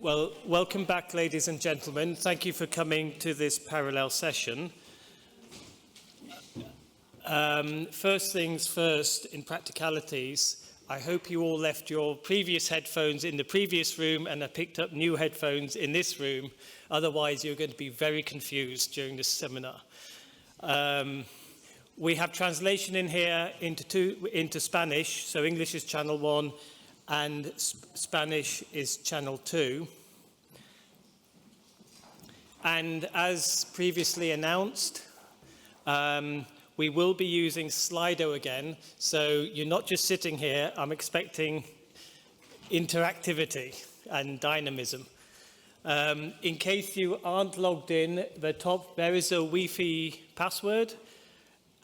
Well, welcome back, ladies and gentlemen. Thank you for coming to this parallel session. First things first, in practicalities, I hope you all left your previous headphones in the previous room and have picked up new headphones in this room. Otherwise, you're going to be very confused during this seminar. We have translation in here into Spanish, so English is channel 1 and Spanish is channel 2. And as previously announced, we will be using Slido again, so you're not just sitting here. I'm expecting interactivity and dynamism. In case you aren't logged in, there is a Wi-Fi password,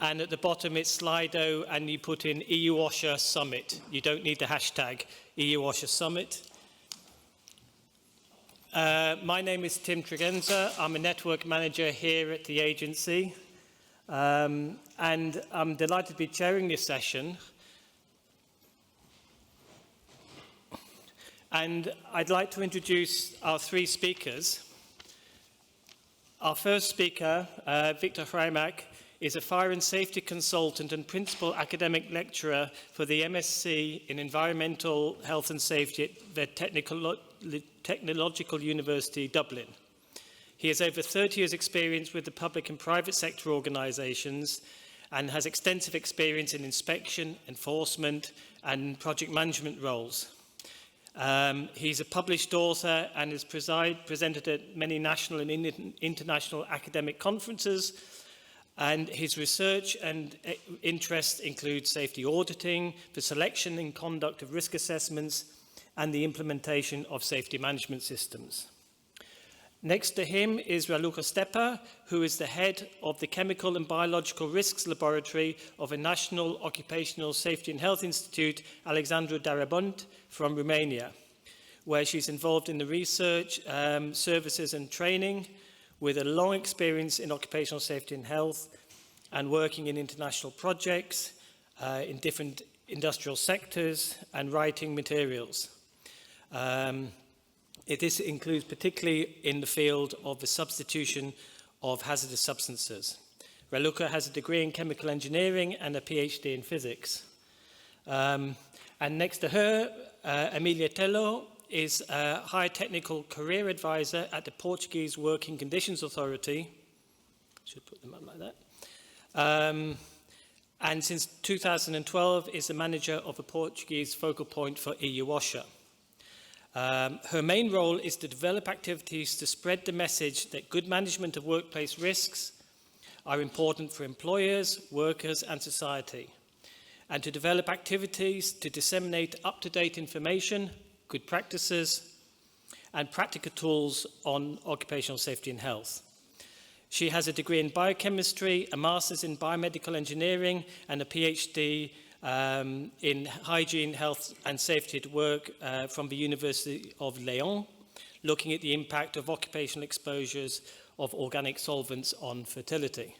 and at the bottom it's Slido, and you put in EU-OSHA Summit. You don't need the hashtag EU-OSHA Summit. My name is Tim Tregenza. I'm a network manager here at the agency. And I'm delighted to be chairing this session. And I'd like to introduce our 3 speakers. Our first speaker, Victor Hreimak, is a fire and safety consultant and principal academic lecturer for the MSc in Environmental Health and Safety at the Technological University, Dublin. He has over 30 years' experience with the public and private sector organisations and has extensive experience in inspection, enforcement and project management roles. He's a published author and has presented at many national and international academic conferences, and his research and interests include safety auditing, the selection and conduct of risk assessments, and the implementation of safety management systems. Next to him is Raluca Stepa, who is the head of the Chemical and Biological Risks Laboratory of a National Occupational Safety and Health Institute, Alexandru Darabont, from Romania, where she's involved in the research, services and training, with a long experience in occupational safety and health and working in international projects in different industrial sectors and writing materials. This includes particularly in the field of the substitution of hazardous substances. Raluca has a degree in chemical engineering and a PhD in physics. And next to her, Emilia Tello is a high technical career advisor at the Portuguese Working Conditions Authority. Should put them up like that. And since 2012 is the manager of a Portuguese focal point for EU-OSHA. Her main role is to develop activities to spread the message that good management of workplace risks are important for employers, workers and society, and to develop activities to disseminate up-to-date information, good practices and practical tools on occupational safety and health. She has a degree in biochemistry, a master's in biomedical engineering and a PhD in hygiene, health and safety at work from the University of Lyon, looking at the impact of occupational exposures of organic solvents on fertility.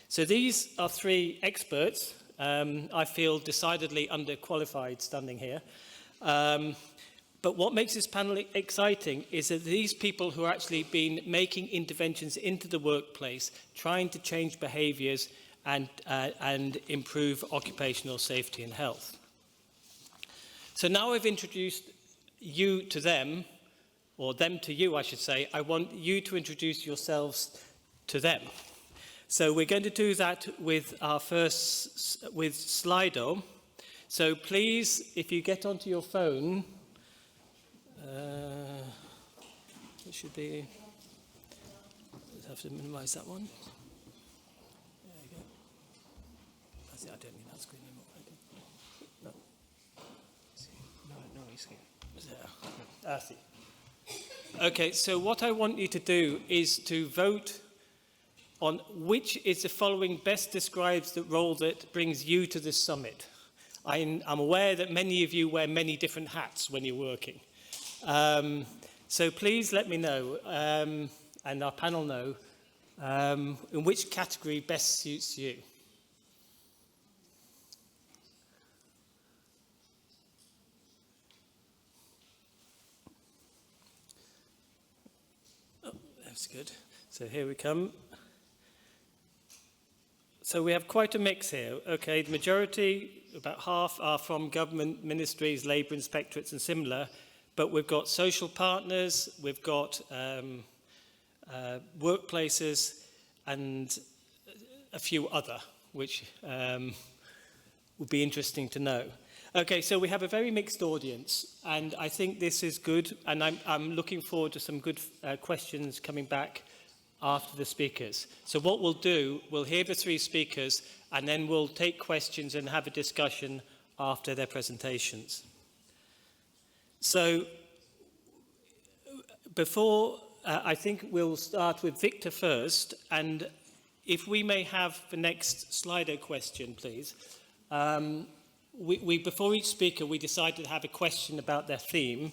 So these are 3 experts. I feel decidedly underqualified standing here. But what makes this panel exciting is that these people who are actually been making interventions into the workplace, trying to change behaviours and improve occupational safety and health. So now I've introduced you to them, or them to you, I should say. I want you to introduce yourselves to them. So we're going to do that with our with Slido. So please, if you get onto your phone, it should be, I have to minimize that one. There you go. I don't need that screen anymore. No, he's here. Yeah. I see. Okay, so what I want you to do is to vote on which is the following best describes the role that brings you to this summit. I'm aware that many of you wear many different hats when you're working. So please let me know, and our panel know, in which category best suits you. That's good. So here we come. So we have quite a mix here. Okay, the majority, about half, are from government ministries, labour inspectorates and similar, but we've got social partners, we've got workplaces and a few other, which would be interesting to know. Okay, so we have a very mixed audience, and I think this is good, and I'm looking forward to some good questions coming back after the speakers. So what we'll do, we'll hear the three speakers, and then we'll take questions and have a discussion after their presentations. So before, I think we'll start with Victor first, and if we may have the next Slido question, please. Before each speaker, we decided to have a question about their theme.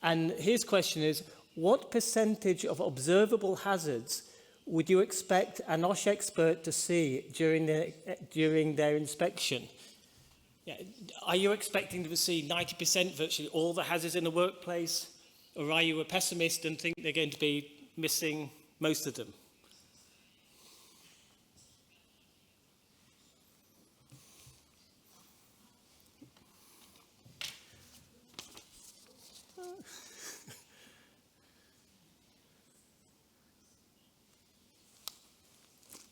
And his question is, what percentage of observable hazards would you expect an OSHA expert to see during their inspection? Yeah, are you expecting to see 90% virtually all the hazards in the workplace? Or are you a pessimist and think they're going to be missing most of them?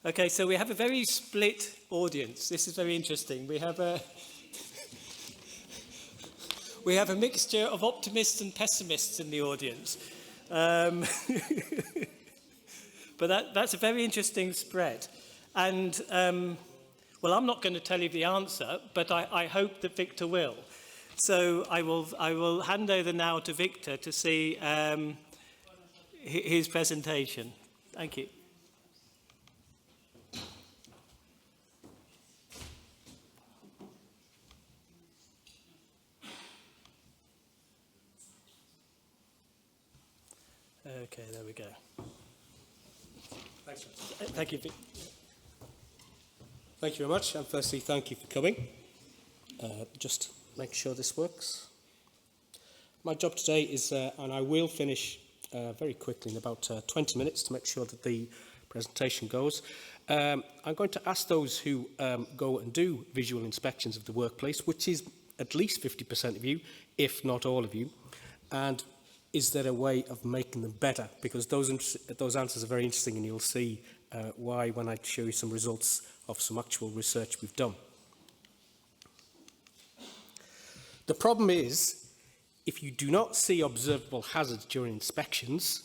Okay, so we have a very split audience. This is very interesting. We have a mixture of optimists and pessimists in the audience. But that's a very interesting spread. And, well, I'm not going to tell you the answer, but I hope that Victor will. So I will hand over now to Victor to see his presentation. Thank you. Okay, there we go. Thanks. Thank you. Thank you very much. And firstly, thank you for coming. Just make sure this works. My job today is, and I will finish very quickly in about 20 minutes to make sure that the presentation goes. I'm going to ask those who go and do visual inspections of the workplace, which is at least 50% of you, if not all of you, and is there a way of making them better? Because those answers are very interesting, and you'll see why when I show you some results of some actual research we've done. The problem is, if you do not see observable hazards during inspections,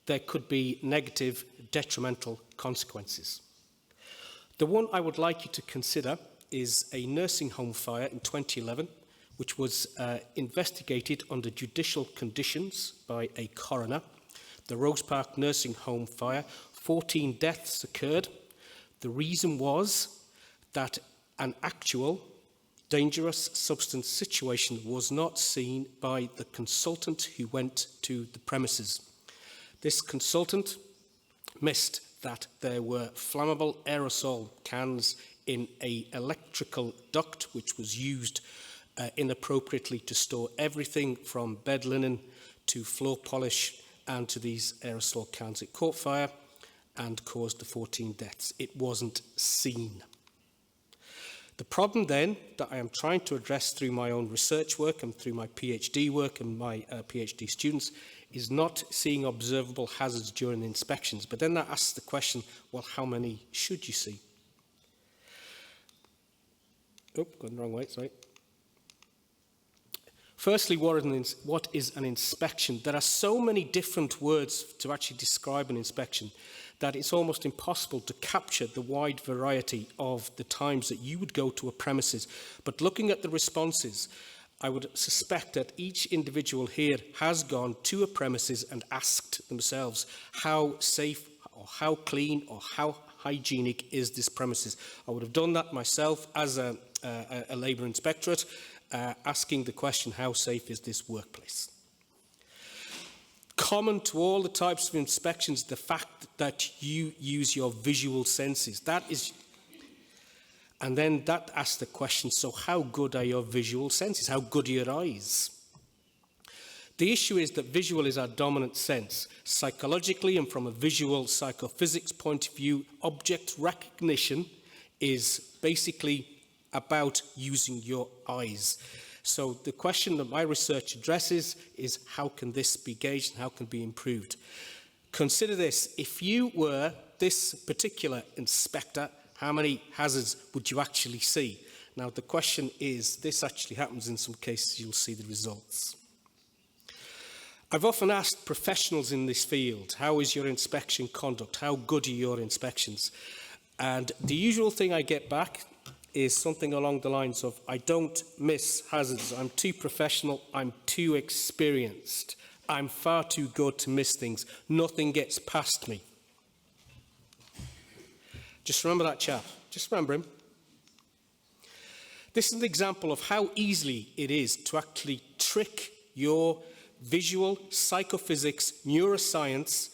there could be negative, detrimental consequences. The one I would like you to consider is a nursing home fire in 2011, which was investigated under judicial conditions by a coroner. The Rose Park nursing home fire, 14 deaths occurred. The reason was that an actual dangerous substance situation was not seen by the consultant who went to the premises. This consultant missed that there were flammable aerosol cans in an electrical duct which was used inappropriately to store everything from bed linen to floor polish and to these aerosol cans. It caught fire and caused the 14 deaths. It wasn't seen. The problem then that I am trying to address through my own research work and through my PhD work and my PhD students is not seeing observable hazards during the inspections. But then that asks the question, well, how many should you see? Oh, going the wrong way, sorry. Firstly, what is an inspection? There are so many different words to actually describe an inspection that it's almost impossible to capture the wide variety of the times that you would go to a premises. But looking at the responses, I would suspect that each individual here has gone to a premises and asked themselves how safe or how clean or how hygienic is this premises. I would have done that myself as a labour inspectorate, asking the question, how safe is this workplace? Common to all the types of inspections, the fact that you use your visual senses. That is, and then that asks the question, so how good are your visual senses? How good are your eyes? The issue is that visual is our dominant sense. Psychologically and from a visual psychophysics point of view, object recognition is basically about using your eyes. So the question that my research addresses is how can this be gauged and how can it be improved? Consider this, if you were this particular inspector, how many hazards would you actually see? Now the question is, this actually happens in some cases, you'll see the results. I've often asked professionals in this field, how is your inspection conduct? How good are your inspections? And the usual thing I get back is something along the lines of, I don't miss hazards, I'm too professional, I'm too experienced, I'm far too good to miss things, nothing gets past me. Just remember that chap, just remember him. This is an example of how easily it is to actually trick your visual, psychophysics, neuroscience,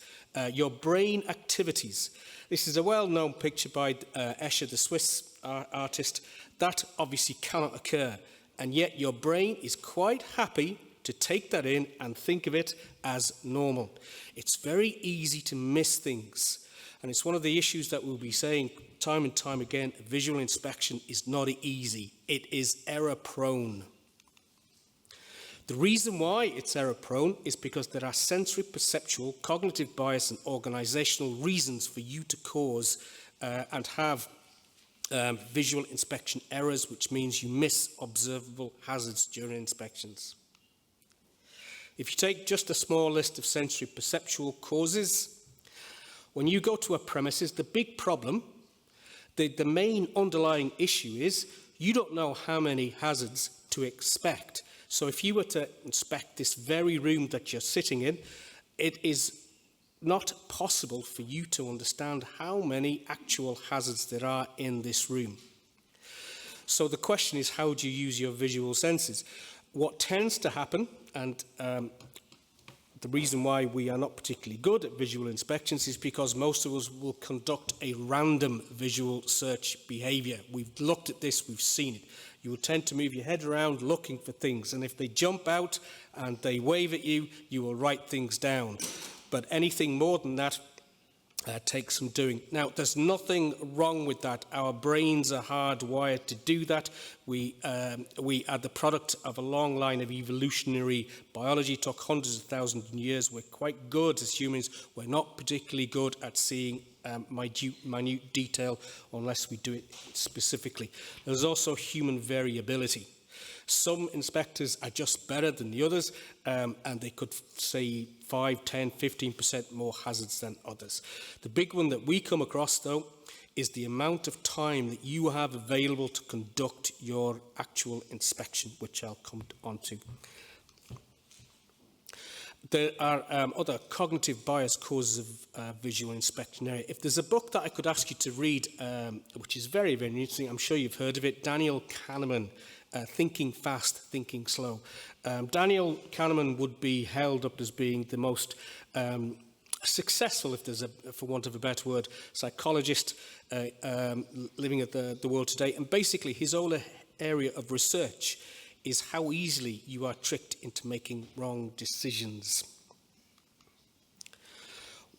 your brain activities. This is a well-known picture by Escher, the Swiss artist. That obviously cannot occur, and yet your brain is quite happy to take that in and think of it as normal. It's very easy to miss things, and it's one of the issues that we'll be saying time and time again. Visual inspection is not easy. It is error-prone. The reason why it's error-prone is because there are sensory, perceptual, cognitive bias and organisational reasons for you to cause and have visual inspection errors, which means you miss observable hazards during inspections. If you take just a small list of sensory perceptual causes, when you go to a premises, the big problem, the main underlying issue is you don't know how many hazards to expect. So if you were to inspect this very room that you're sitting in, it is not possible for you to understand how many actual hazards there are in this room. So the question is, how do you use your visual senses? What tends to happen, and the reason why we are not particularly good at visual inspections is because most of us will conduct a random visual search behaviour. We've looked at this, we've seen it. You will tend to move your head around looking for things, and if they jump out and they wave at you, you will write things down. But anything more than that takes some doing. Now, there's nothing wrong with that. Our brains are hardwired to do that. We are the product of a long line of evolutionary biology. It took hundreds of thousands of years. We're quite good as humans. We're not particularly good at seeing minute detail unless we do it specifically. There's also human variability. Some inspectors are just better than the others, and they could say 5, 10, 15% more hazards than others. The big one that we come across, though, is the amount of time that you have available to conduct your actual inspection, which I'll come on to. There are other cognitive bias causes of visual inspection area. If there's a book that I could ask you to read, which is very, very interesting, I'm sure you've heard of it, Daniel Kahneman, Thinking Fast, Thinking Slow. Daniel Kahneman would be held up as being the most successful, if there's for want of a better word, psychologist living at the world today. And basically his whole area of research is how easily you are tricked into making wrong decisions.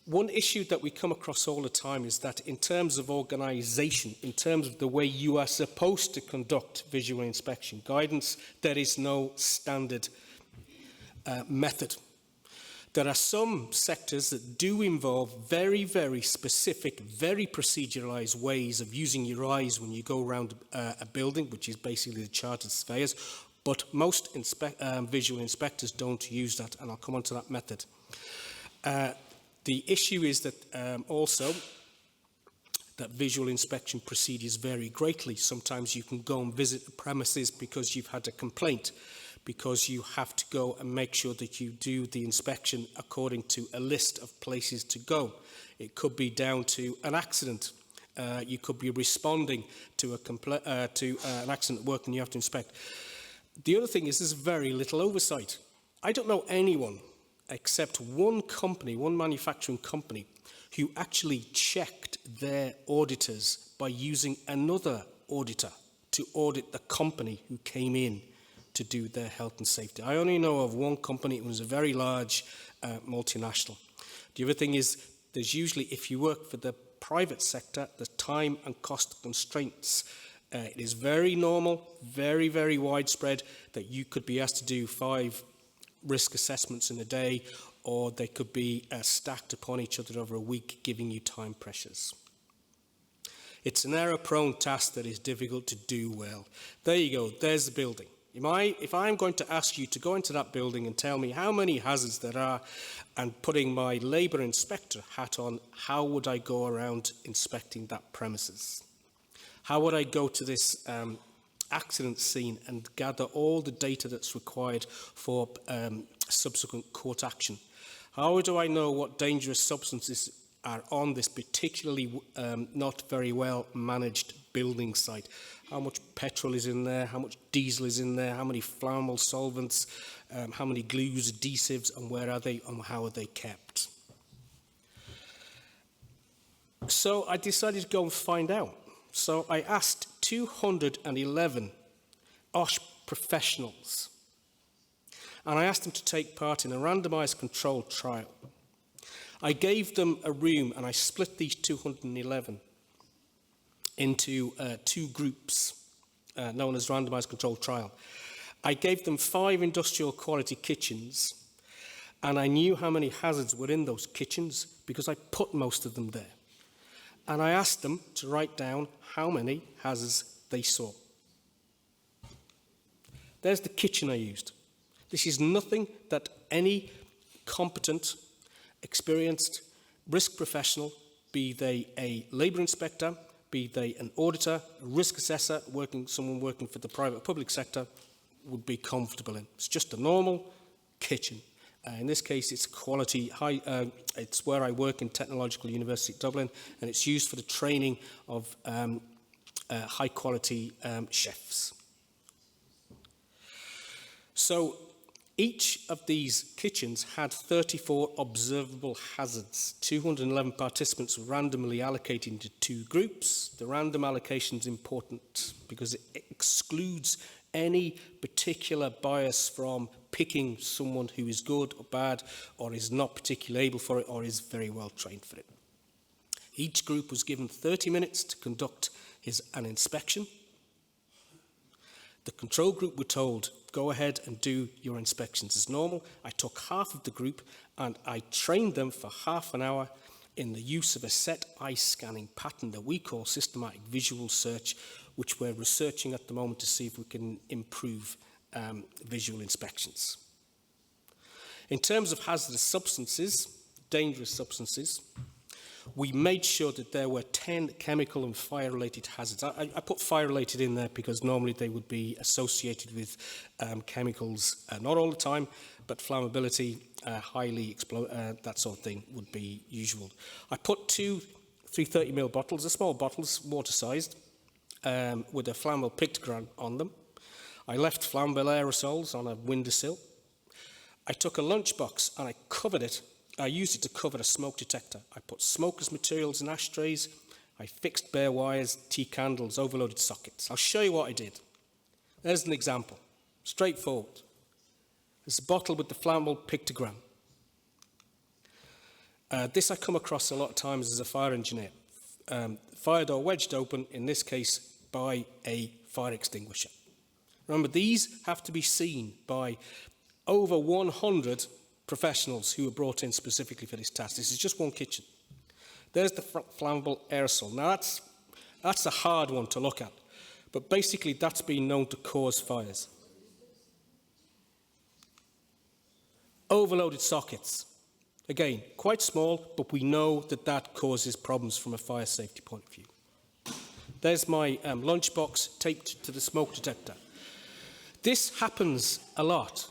One issue that we come across all the time is that in terms of organisation, in terms of the way you are supposed to conduct visual inspection guidance, there is no standard method. There are some sectors that do involve very, very specific, very proceduralised ways of using your eyes when you go around a building, which is basically the chartered surveyors, but most visual inspectors don't use that, and I'll come on to that method. The issue is that also that visual inspection procedures vary greatly. Sometimes you can go and visit the premises because you've had a complaint, because you have to go and make sure that you do the inspection according to a list of places to go. It could be down to an accident. You could be responding to an accident at work and you have to inspect. The other thing is there's very little oversight. I don't know anyone except one company, one manufacturing company, who actually checked their auditors by using another auditor to audit the company who came in to do their health and safety. I only know of one company. It was a very large multinational. The other thing is, there's usually, if you work for the private sector, the time and cost constraints. It is very normal, very, very widespread that you could be asked to do 5 risk assessments in a day, or they could be stacked upon each other over a week, giving you time pressures. It's an error-prone task that is difficult to do well. There you go, there's the building. If I'm going to ask you to go into that building and tell me how many hazards there are, and putting my labour inspector hat on, how would I go around inspecting that premises? How would I go to this accident scene and gather all the data that's required for subsequent court action? How do I know what dangerous substances are on this particularly not very well managed building site? How much petrol is in there, how much diesel is in there, how many flammable solvents, how many glues, adhesives, and where are they and how are they kept? So I decided to go and find out. So I asked 211 OSH professionals, and I asked them to take part in a randomised controlled trial. I gave them a room, and I split these 211 into 2 groups, known as randomised controlled trial. I gave them 5 industrial quality kitchens, and I knew how many hazards were in those kitchens because I put most of them there. And I asked them to write down how many hazards they saw. There's the kitchen I used. This is nothing that any competent, experienced risk professional, be they a labour inspector, be they an auditor, a risk assessor, someone working for the private or public sector, would be comfortable in. It's just a normal kitchen. In this case, it's quality. It's where I work in Technological University Dublin, and it's used for the training of high-quality chefs. So each of these kitchens had 34 observable hazards. 211 participants were randomly allocated into 2 groups. The random allocation is important because it excludes any particular bias from picking someone who is good or bad, or is not particularly able for it, or is very well trained for it. Each group was given 30 minutes to conduct an inspection. The control group were told, go ahead and do your inspections as normal. I took half of the group and I trained them for half an hour in the use of a set eye scanning pattern that we call systematic visual search, which we're researching at the moment to see if we can improve visual inspections. In terms of hazardous substances, dangerous substances, we made sure that there were 10 chemical and fire-related hazards. I put fire-related in there because normally they would be associated with chemicals, not all the time, but flammability, that sort of thing would be usual. I put 2 330ml bottles, small bottles, water-sized, with a flammable pictogram on them. I left flammable aerosols on a windowsill. I took a lunchbox and I covered it. I used it to cover a smoke detector. I put smokeless materials in ashtrays. I fixed bare wires, T-candles, overloaded sockets. I'll show you what I did. There's an example. Straightforward. There's a bottle with the flammable pictogram. This I come across a lot of times as a fire engineer. Fire door wedged open, in this case, by a fire extinguisher. Remember, these have to be seen by over 100 professionals who were brought in specifically for this task. This is just one kitchen. There's the flammable aerosol. Now, that's a hard one to look at, but basically that's been known to cause fires. Overloaded sockets. Again, quite small, but we know that that causes problems from a fire safety point of view. There's my lunchbox taped to the smoke detector. This happens a lot.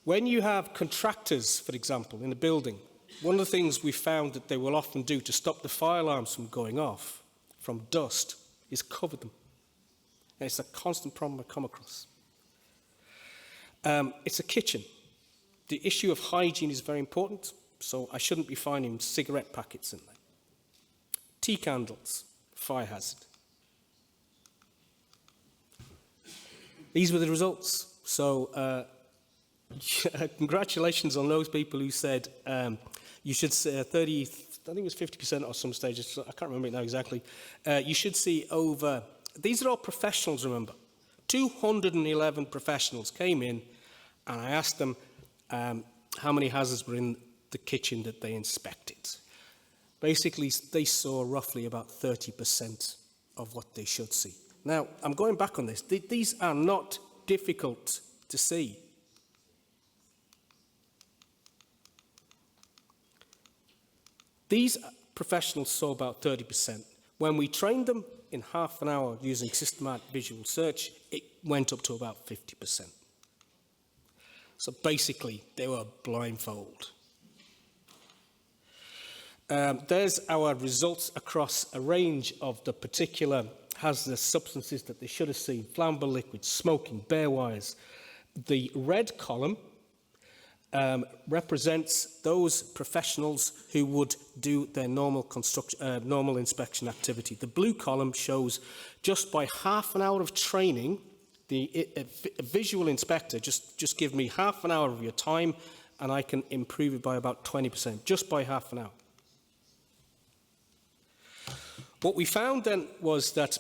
When you have contractors, for example, in a building, one of the things we found that they will often do to stop the fire alarms from going off from dust is cover them. And it's a constant problem I come across. It's a kitchen. The issue of hygiene is very important, so I shouldn't be finding cigarette packets in there. Tea candles, fire hazard. these were the results. So congratulations on those people who said you should say 30, I think it was 50% or some stages, I can't remember it now exactly. You should see over, these are all professionals, remember. 211 professionals came in and I asked them how many hazards were in the kitchen that they inspected. Basically, they saw roughly about 30% of what they should see. Now, I'm going back on this. These are not difficult to see. These professionals saw about 30%. When we trained them in half an hour using systematic visual search, it went up to about 50%. So basically, they were blindfold. There's our results across a range of the particular hazardous substances that they should have seen: flammable liquids, smoking, bare wires. The red column represents those professionals who would do their normal normal inspection activity. The blue column shows just by half an hour of training, a visual inspector, just give me half an hour of your time and I can improve it by about 20%, just by half an hour. What we found then was that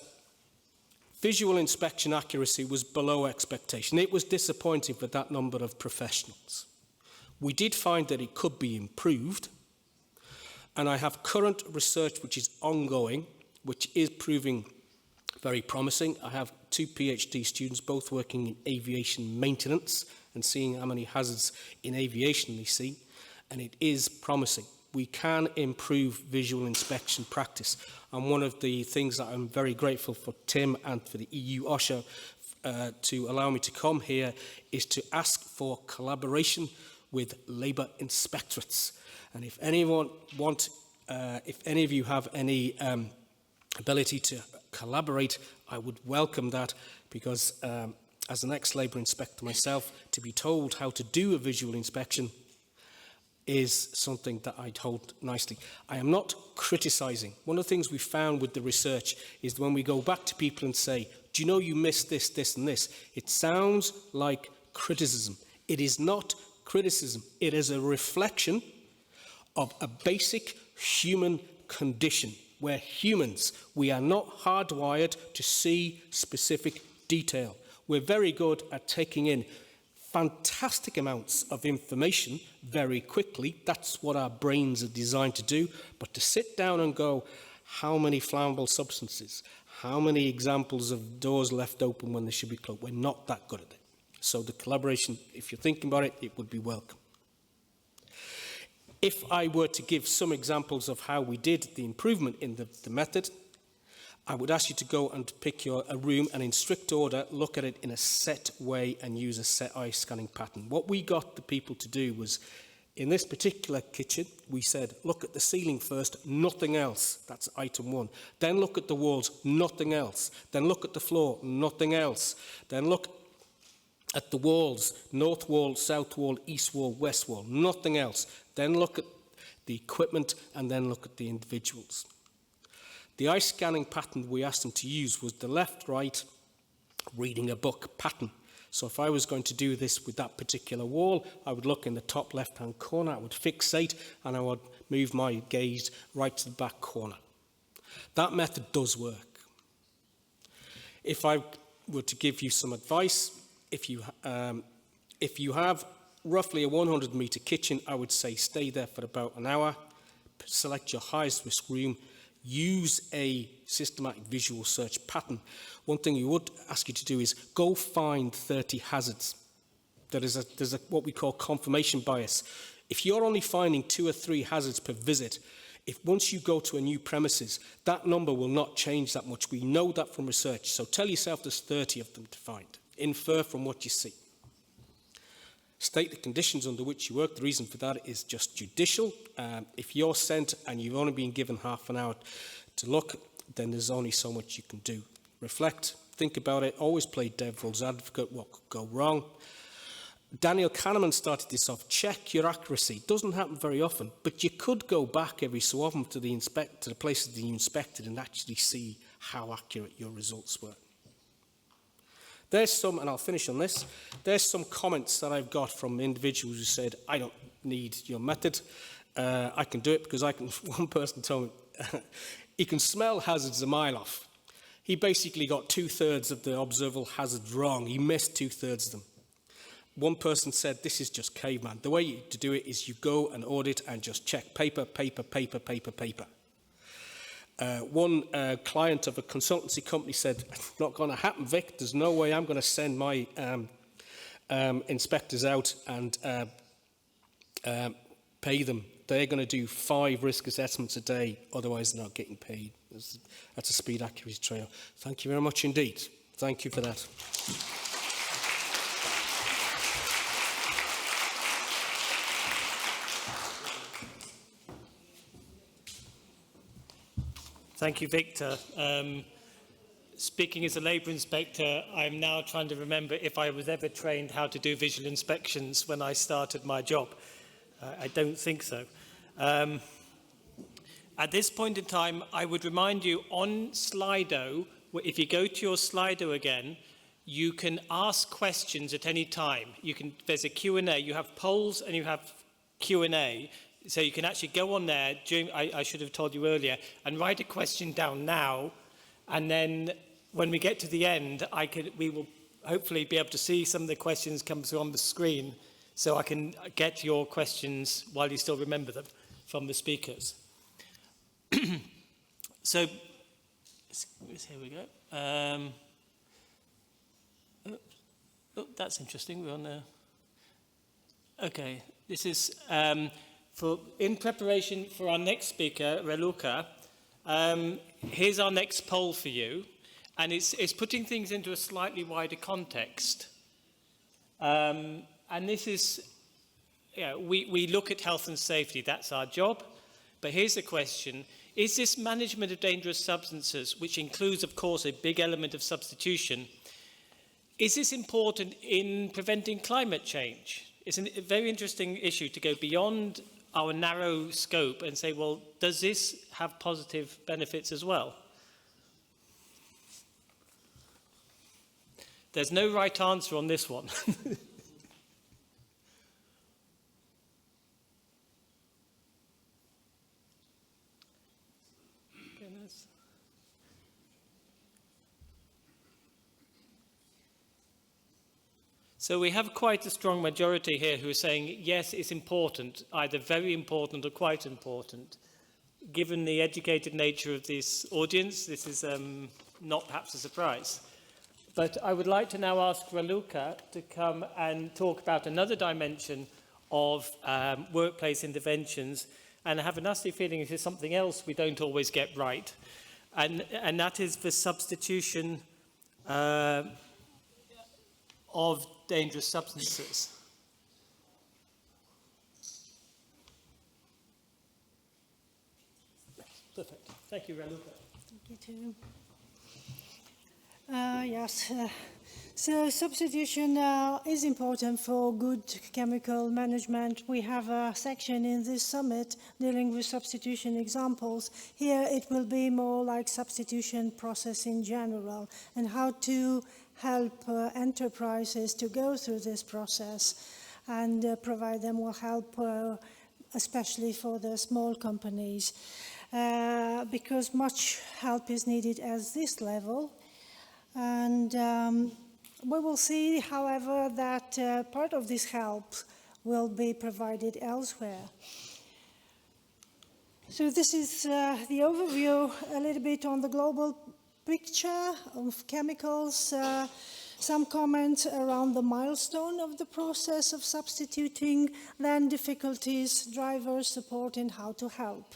visual inspection accuracy was below expectation. It was disappointing for that number of professionals. We did find that it could be improved, and I have current research which is ongoing, which is proving very promising. I have 2 PhD students, both working in aviation maintenance and seeing how many hazards in aviation they see, and it is promising. We can improve visual inspection practice, and one of the things that I'm very grateful for Tim and for the EU-OSHA to allow me to come here is to ask for collaboration with labour inspectorates. And if anyone if any of you have any ability to collaborate, I would welcome that, because as an ex-labour inspector myself, to be told how to do a visual inspection is something that I'd hold nicely. I am not criticising. One of the things we found with the research is that when we go back to people and say, do you know you missed this, this and this? It sounds like criticism. It is not criticism. It is a reflection of a basic human condition. We're humans. We are not hardwired to see specific detail. We're very good at taking in fantastic amounts of information very quickly. That's what our brains are designed to do. But to sit down and go, how many flammable substances, how many examples of doors left open when they should be closed, we're not that good at it. So the collaboration, if you're thinking about it, it would be welcome. If I were to give some examples of how we did the improvement in the method, I would ask you to go and pick a room and in strict order look at it in a set way and use a set eye scanning pattern. What we got the people to do was, in this particular kitchen, we said, look at the ceiling first, nothing else. That's item 1. Then look at the walls, nothing else. Then look at the floor, nothing else. Then look at the walls, north wall, south wall, east wall, west wall, nothing else. Then look at the equipment and then look at the individuals. The eye scanning pattern we asked them to use was the left-right reading a book pattern. So if I was going to do this with that particular wall, I would look in the top left-hand corner, I would fixate, and I would move my gaze right to the back corner. That method does work. If I were to give you some advice, if you have roughly a 100-metre kitchen, I would say stay there for about an hour, select your highest risk room, use a systematic visual search pattern. One thing you would ask you to do is go find 30 hazards. There's a what we call confirmation bias. If you're only finding 2 or 3 hazards per visit, once you go to a new premises, that number will not change that much. We know that from research. So tell yourself there's 30 of them to find. Infer from what you see. State the conditions under which you work. The reason for that is just judicial. If you're sent and you've only been given half an hour to look, then there's only so much you can do. Reflect, think about it, always play devil's advocate, what could go wrong. Daniel Kahneman started this off, check your accuracy. It doesn't happen very often, but you could go back every so often to the places that you inspected and actually see how accurate your results were. There's some, and I'll finish on this, there's some comments that I've got from individuals who said, I don't need your method. I can do it because I can. One person told me he can smell hazards a mile off. He basically got 2/3 of the observable hazards wrong. He missed 2/3 of them. One person said, this is just caveman. The way to do it is you go and audit and just check paper, paper, paper, paper, paper. One client of a consultancy company said, it's not going to happen, Vic. There's no way I'm going to send my inspectors out and pay them. They're going to do 5 risk assessments a day, otherwise they're not getting paid. That's a speed accuracy trail. Thank you very much indeed. Thank you for that. Thank you, Victor. Speaking as a labour inspector, I'm now trying to remember if I was ever trained how to do visual inspections when I started my job. I don't think so. At this point in time, I would remind you on Slido, if you go to your Slido again, you can ask questions at any time. There's a Q&A, you have polls and you have Q&A. So you can actually go on there, I should have told you earlier, and write a question down now, and then when we get to the end, we will hopefully be able to see some of the questions come through on the screen, so I can get your questions while you still remember them from the speakers. So, here we go. That's interesting. We're on there. Okay, this is... in preparation for our next speaker, Raluca, here's our next poll for you, and it's putting things into a slightly wider context. And this is, we look at health and safety, that's our job, but here's the question, is this management of dangerous substances, which includes, of course, a big element of substitution, is this important in preventing climate change? It's a very interesting issue to go beyond our narrow scope and say, well, does this have positive benefits as well? There's no right answer on this one. So we have quite a strong majority here who are saying, yes, it's important, either very important or quite important. Given the educated nature of this audience, this is not perhaps a surprise. But I would like to now ask Raluca to come and talk about another dimension of workplace interventions, and I have a nasty feeling this is something else we don't always get right, and that is the substitution of dangerous substances. Perfect. Thank you, Raluca. Thank you, too. Yes. So substitution is important for good chemical management. We have a section in this summit dealing with substitution examples. Here it will be more like substitution process in general and how to help enterprises to go through this process and provide them with help, especially for the small companies, because much help is needed at this level. And we will see, however, that part of this help will be provided elsewhere. So this is the overview a little bit on the global picture of chemicals, some comments around the milestone of the process of substituting, then difficulties, drivers, support, and how to help.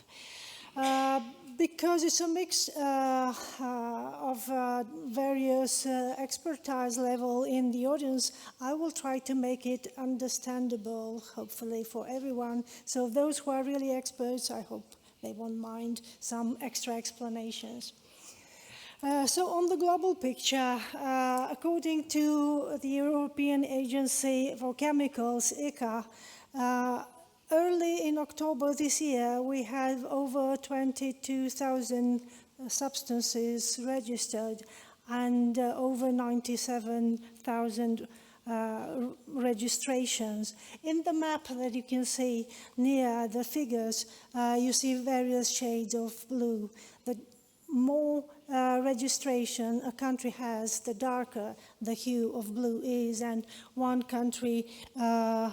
Because it's a mix of various expertise level in the audience, I will try to make it understandable, hopefully, for everyone. So those who are really experts, I hope they won't mind some extra explanations. So on the global picture, according to the European Agency for Chemicals, ECHA, early in October this year, we have over 22,000 substances registered. and over 97,000 registrations. In the map that you can see near the figures, you see various shades of blue. The more registration a country has, the darker the hue of blue is, and one country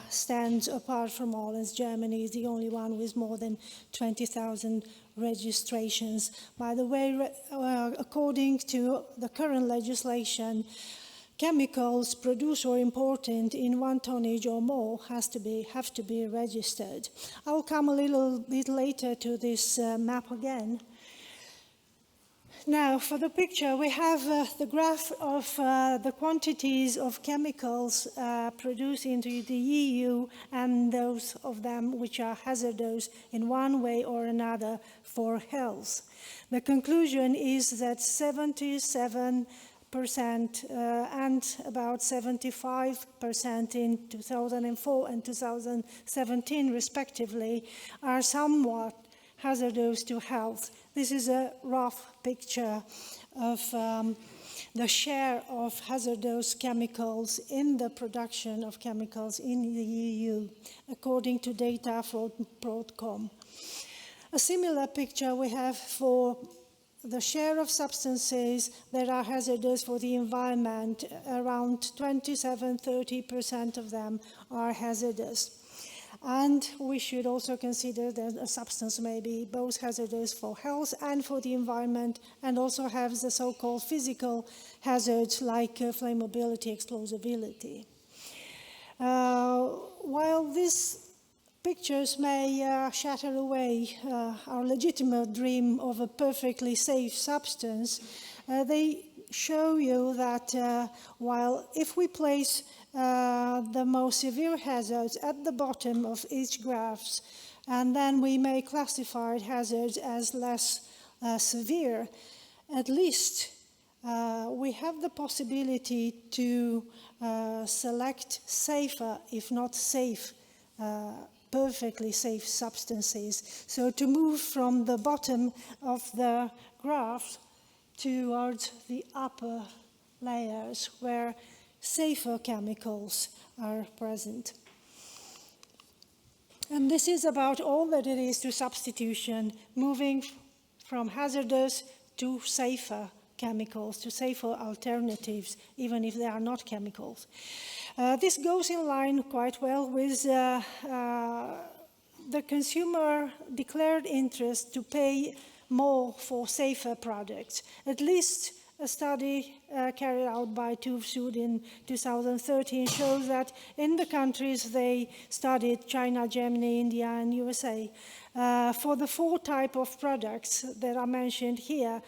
stands apart from all, as Germany is the only one with more than 20,000 registrations. By the way, according to the current legislation, chemicals produced or imported in 1 tonnage or more have to be registered. I will come a little bit later to this map again. Now, for the picture, we have the graph of the quantities of chemicals produced into the EU and those of them which are hazardous in one way or another for health. The conclusion is that 77% and about 75% in 2004 and 2017 respectively are somewhat hazardous to health. This is a rough picture of the share of hazardous chemicals in the production of chemicals in the EU, according to data from Broadcom. A similar picture we have for the share of substances that are hazardous for the environment. Around 27–30% of them are hazardous. And we should also consider that a substance may be both hazardous for health and for the environment, and also have the so-called physical hazards like flammability, explosibility. While these pictures may shatter away our legitimate dream of a perfectly safe substance, they show you that while if we place the most severe hazards at the bottom of each graph, and then we may classify hazards as less severe, at least we have the possibility to select safer, if not safe, perfectly safe substances. So to move from the bottom of the graph towards the upper layers where safer chemicals are present. And this is about all that it is to substitution, moving from hazardous to safer chemicals, to safer alternatives, even if they are not chemicals. This goes in line quite well with the consumer declared interest to pay more for safer products. At least a study carried out by TÜV in 2013 shows that in the countries they studied, China, Germany, India, and USA, for the 4 types of products that are mentioned here,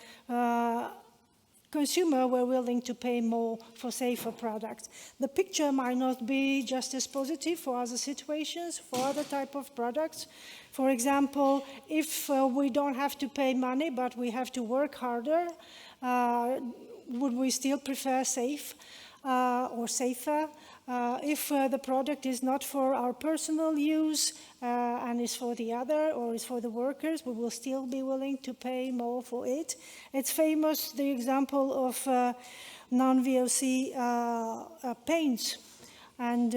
consumers were willing to pay more for safer products. The picture might not be just as positive for other situations, for other types of products. For example, if we don't have to pay money, but we have to work harder, would we still prefer safe or safer? If the product is not for our personal use and is for the other or is for the workers, we will still be willing to pay more for it. It's famous, the example of non-VOC paints. And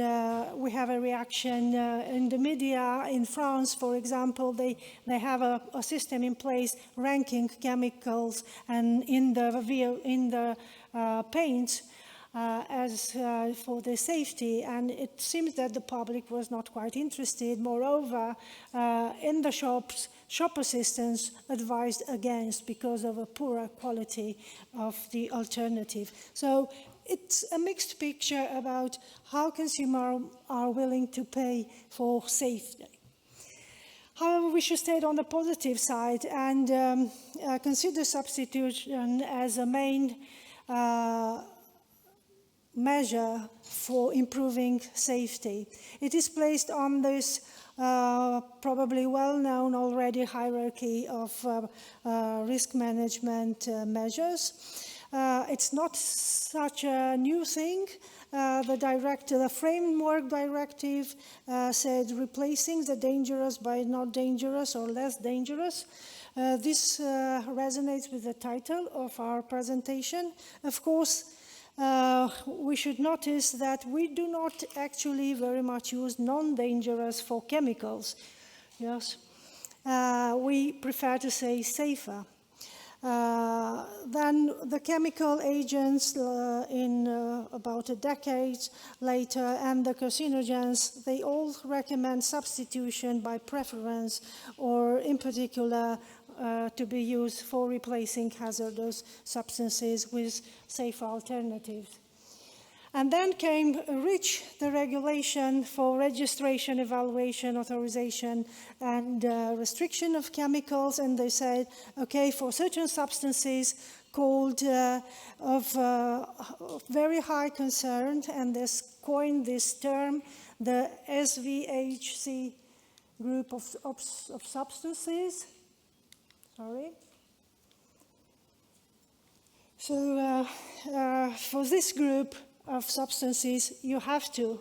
we have a reaction in the media. In France, for example, they have a system in place ranking chemicals and in the paints as for the safety, and it seems that the public was not quite interested. Moreover, in the shops, shop assistants advised against because of a poorer quality of the alternative. So it's a mixed picture about how consumers are willing to pay for safety. However, we should stay on the positive side and consider substitution as a main measure for improving safety. It is placed on this probably well-known already hierarchy of risk management measures. It's not such a new thing. The framework directive said replacing the dangerous by not dangerous or less dangerous. This resonates with the title of our presentation. Of course, we should notice that we do not actually very much use non-dangerous for chemicals. Yes, we prefer to say safer. Then the chemical agents in about a decade later and the carcinogens, they all recommend substitution by preference or in particular to be used for replacing hazardous substances with safer alternatives. And then came REACH, the regulation for registration, evaluation, authorization, and restriction of chemicals. And they said, okay, for certain substances called of very high concern, and they coined this term, the SVHC group of substances. Sorry. So for this group of substances, you have to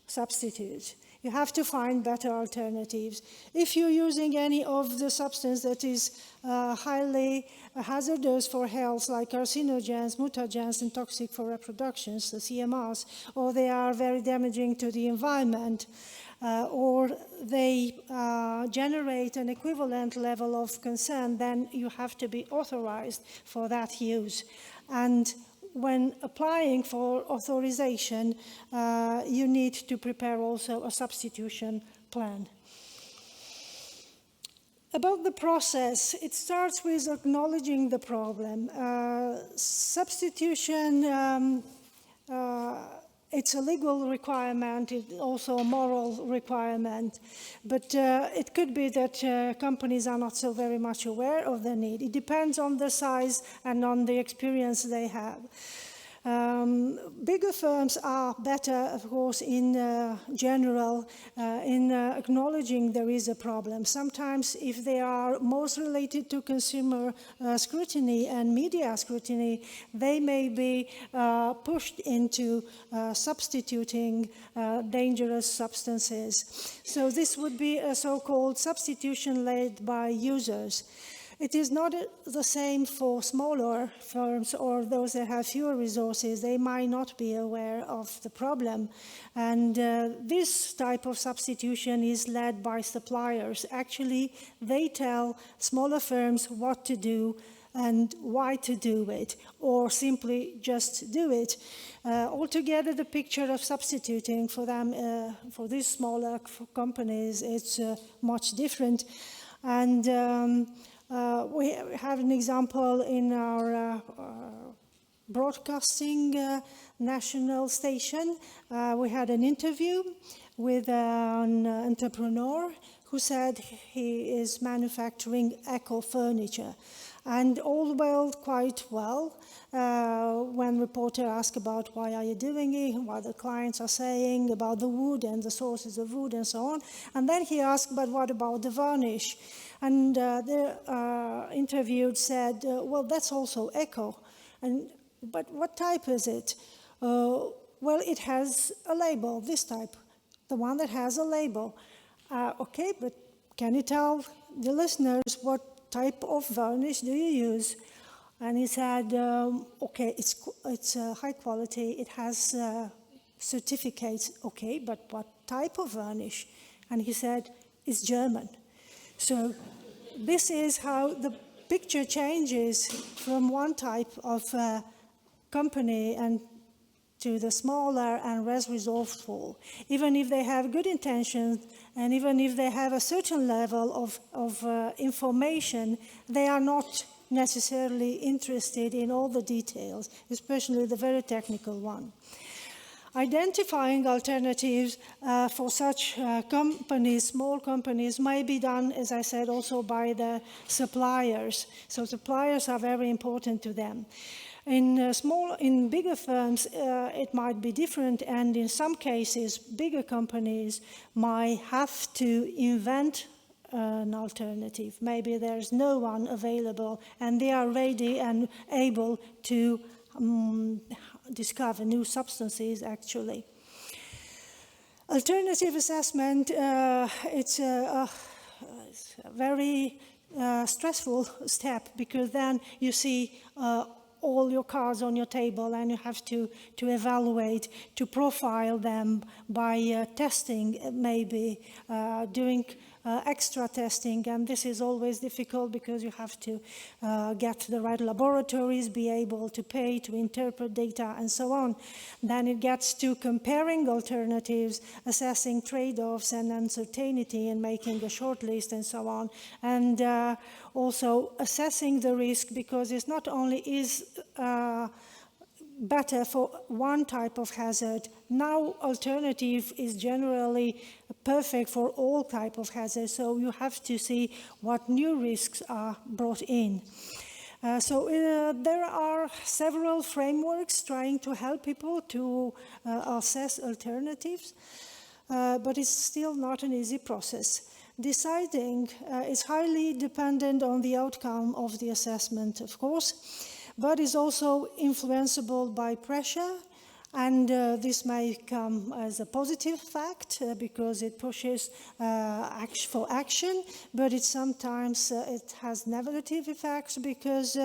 substitute. You have to find better alternatives. If you're using any of the substance that is highly hazardous for health, like carcinogens, mutagens, and toxic for reproductions, the CMRs, or they are very damaging to the environment, or they generate an equivalent level of concern, then you have to be authorized for that use. And when applying for authorization, you need to prepare also a substitution plan. About the process, it starts with acknowledging the problem. Substitution, it's a legal requirement, it's also a moral requirement, but it could be that companies are not so very much aware of the need. It depends on the size and on the experience they have. Bigger firms are better, of course, in general, in acknowledging there is a problem. Sometimes, if they are most related to consumer scrutiny and media scrutiny, they may be pushed into substituting dangerous substances. So this would be a so-called substitution led by users. It is not the same for smaller firms or those that have fewer resources. They might not be aware of the problem. And this type of substitution is led by suppliers. Actually, they tell smaller firms what to do and why to do it, or simply just do it. Altogether, the picture of substituting for them, for these smaller companies, it's much different. And we have an example in our broadcasting national station. We had an interview with an entrepreneur who said he is manufacturing eco furniture. And all went quite well when reporter asked about why are you doing it, what the clients are saying about the wood and the sources of wood and so on. And then he asked, but what about the varnish? And the interviewed said, well, that's also eco. But what type is it? Well, it has a label, this type, the one that has a label. Okay, but can you tell the listeners what type of varnish do you use? And he said, okay, it's high quality, it has certificates. Okay, but what type of varnish? And he said, it's German. So this is how the picture changes from one type of company and to the smaller and less resourceful. Even if they have good intentions and even if they have a certain level of information, they are not necessarily interested in all the details, especially the very technical one. Identifying alternatives for such companies, small companies, may be done, as I said, also by the suppliers. So suppliers are very important to them. In bigger firms, it might be different, and in some cases, bigger companies might have to invent an alternative. Maybe there's no one available, and they are ready and able to discover new substances, actually. Alternative assessment, it's a very stressful step, because then you see all your cards on your table and you have to evaluate, to profile them by testing, maybe doing extra testing, and this is always difficult because you have to get the right laboratories, be able to pay, to interpret data, and so on. Then it gets to comparing alternatives, assessing trade-offs and uncertainty, and making a short list, and so on. And also assessing the risk, because it's not only is better for one type of hazard. Now alternative is generally perfect for all type of hazards, so you have to see what new risks are brought in. There are several frameworks trying to help people to assess alternatives, but it's still not an easy process. Deciding is highly dependent on the outcome of the assessment, of course, but is also influenceable by pressure, and this may come as a positive fact because it pushes for action, but it sometimes it has negative effects because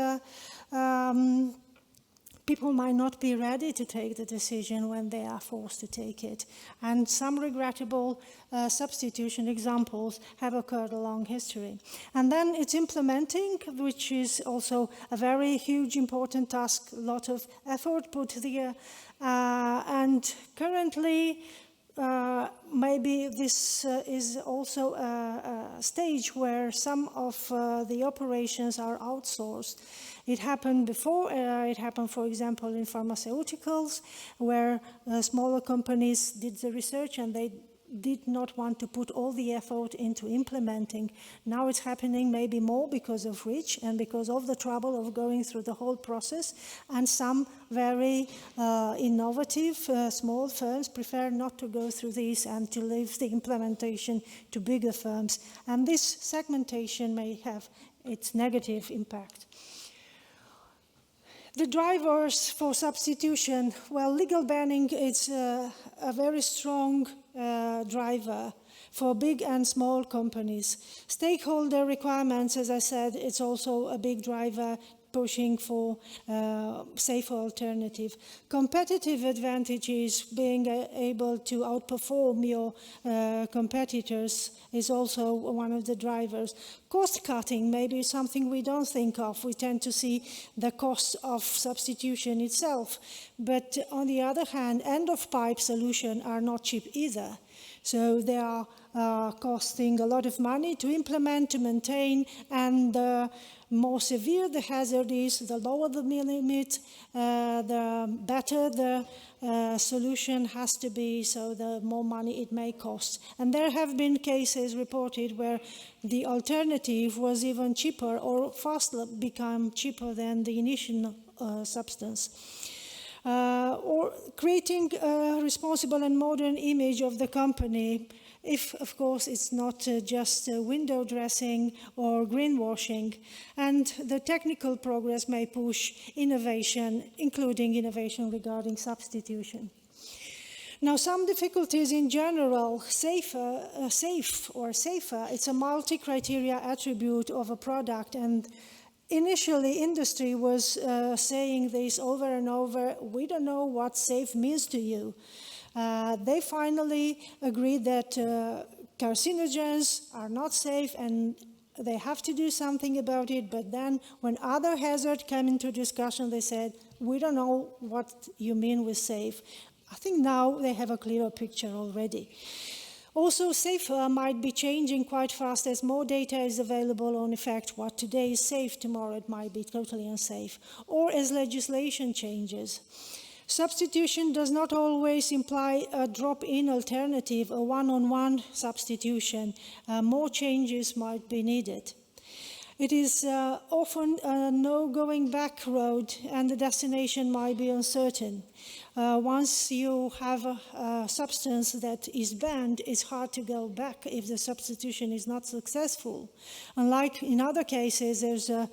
people might not be ready to take the decision when they are forced to take it. And some regrettable substitution examples have occurred along history. And then it's implementing, which is also a very huge, important task, a lot of effort put there. And currently, maybe this is also a stage where some of the operations are outsourced. It happened before, it happened, for example, in pharmaceuticals, where smaller companies did the research and they did not want to put all the effort into implementing. Now it's happening maybe more because of reach and because of the trouble of going through the whole process, and some very innovative small firms prefer not to go through this and to leave the implementation to bigger firms. And this segmentation may have its negative impact. The drivers for substitution, well, legal banning is a very strong driver for big and small companies. Stakeholder requirements, as I said, it's also a big driver pushing for safer alternative. Competitive advantages, being able to outperform your competitors, is also one of the drivers. Cost cutting may be something we don't think of. We tend to see the cost of substitution itself. But on the other hand, end-of-pipe solutions are not cheap either. So they are costing a lot of money to implement, to maintain, and the more severe the hazard is, the lower the limit, the better the solution has to be, so the more money it may cost. And there have been cases reported where the alternative was even cheaper or faster become cheaper than the initial substance. Or creating a responsible and modern image of the company, if, of course, it's not just window dressing or greenwashing. And the technical progress may push innovation, including innovation regarding substitution. Now, some difficulties in general, safe or safer, it's a multi-criteria attribute of a product, and initially, industry was saying this over and over, we don't know what safe means to you. They finally agreed that carcinogens are not safe and they have to do something about it, but then when other hazards came into discussion, they said, we don't know what you mean with safe. I think now they have a clearer picture already. Also, safer might be changing quite fast as more data is available on effect. What today is safe, tomorrow it might be totally unsafe. Or as legislation changes. Substitution does not always imply a drop-in alternative, a one-on-one substitution. More changes might be needed. It is often a no-going-back road, and the destination might be uncertain. Once you have a substance that is banned, it's hard to go back if the substitution is not successful. Unlike in other cases, there's a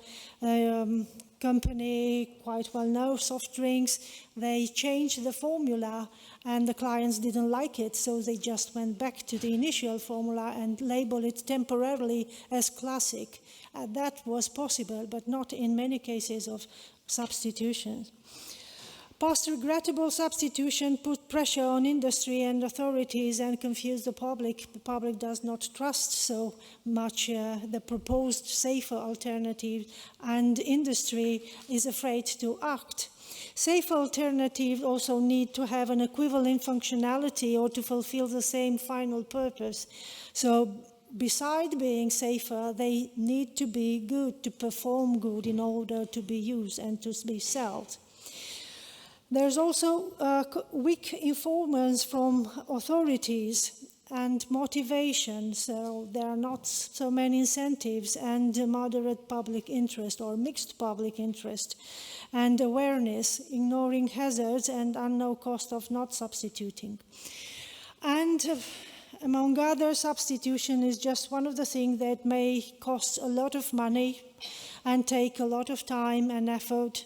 company, quite well known, soft drinks, they changed the formula and the clients didn't like it, so they just went back to the initial formula and labeled it temporarily as classic. That was possible, but not in many cases of substitutions. Post-regrettable substitution put pressure on industry and authorities and confused the public. The public does not trust so much the proposed safer alternative, and industry is afraid to act. Safer alternatives also need to have an equivalent functionality or to fulfill the same final purpose. So beside being safer, they need to be good, to perform good in order to be used and to be sold. There's also weak informants from authorities and motivation, so there are not so many incentives, and moderate public interest or mixed public interest, and awareness, ignoring hazards and unknown cost of not substituting. And among other, substitution is just one of the things that may cost a lot of money and take a lot of time and effort.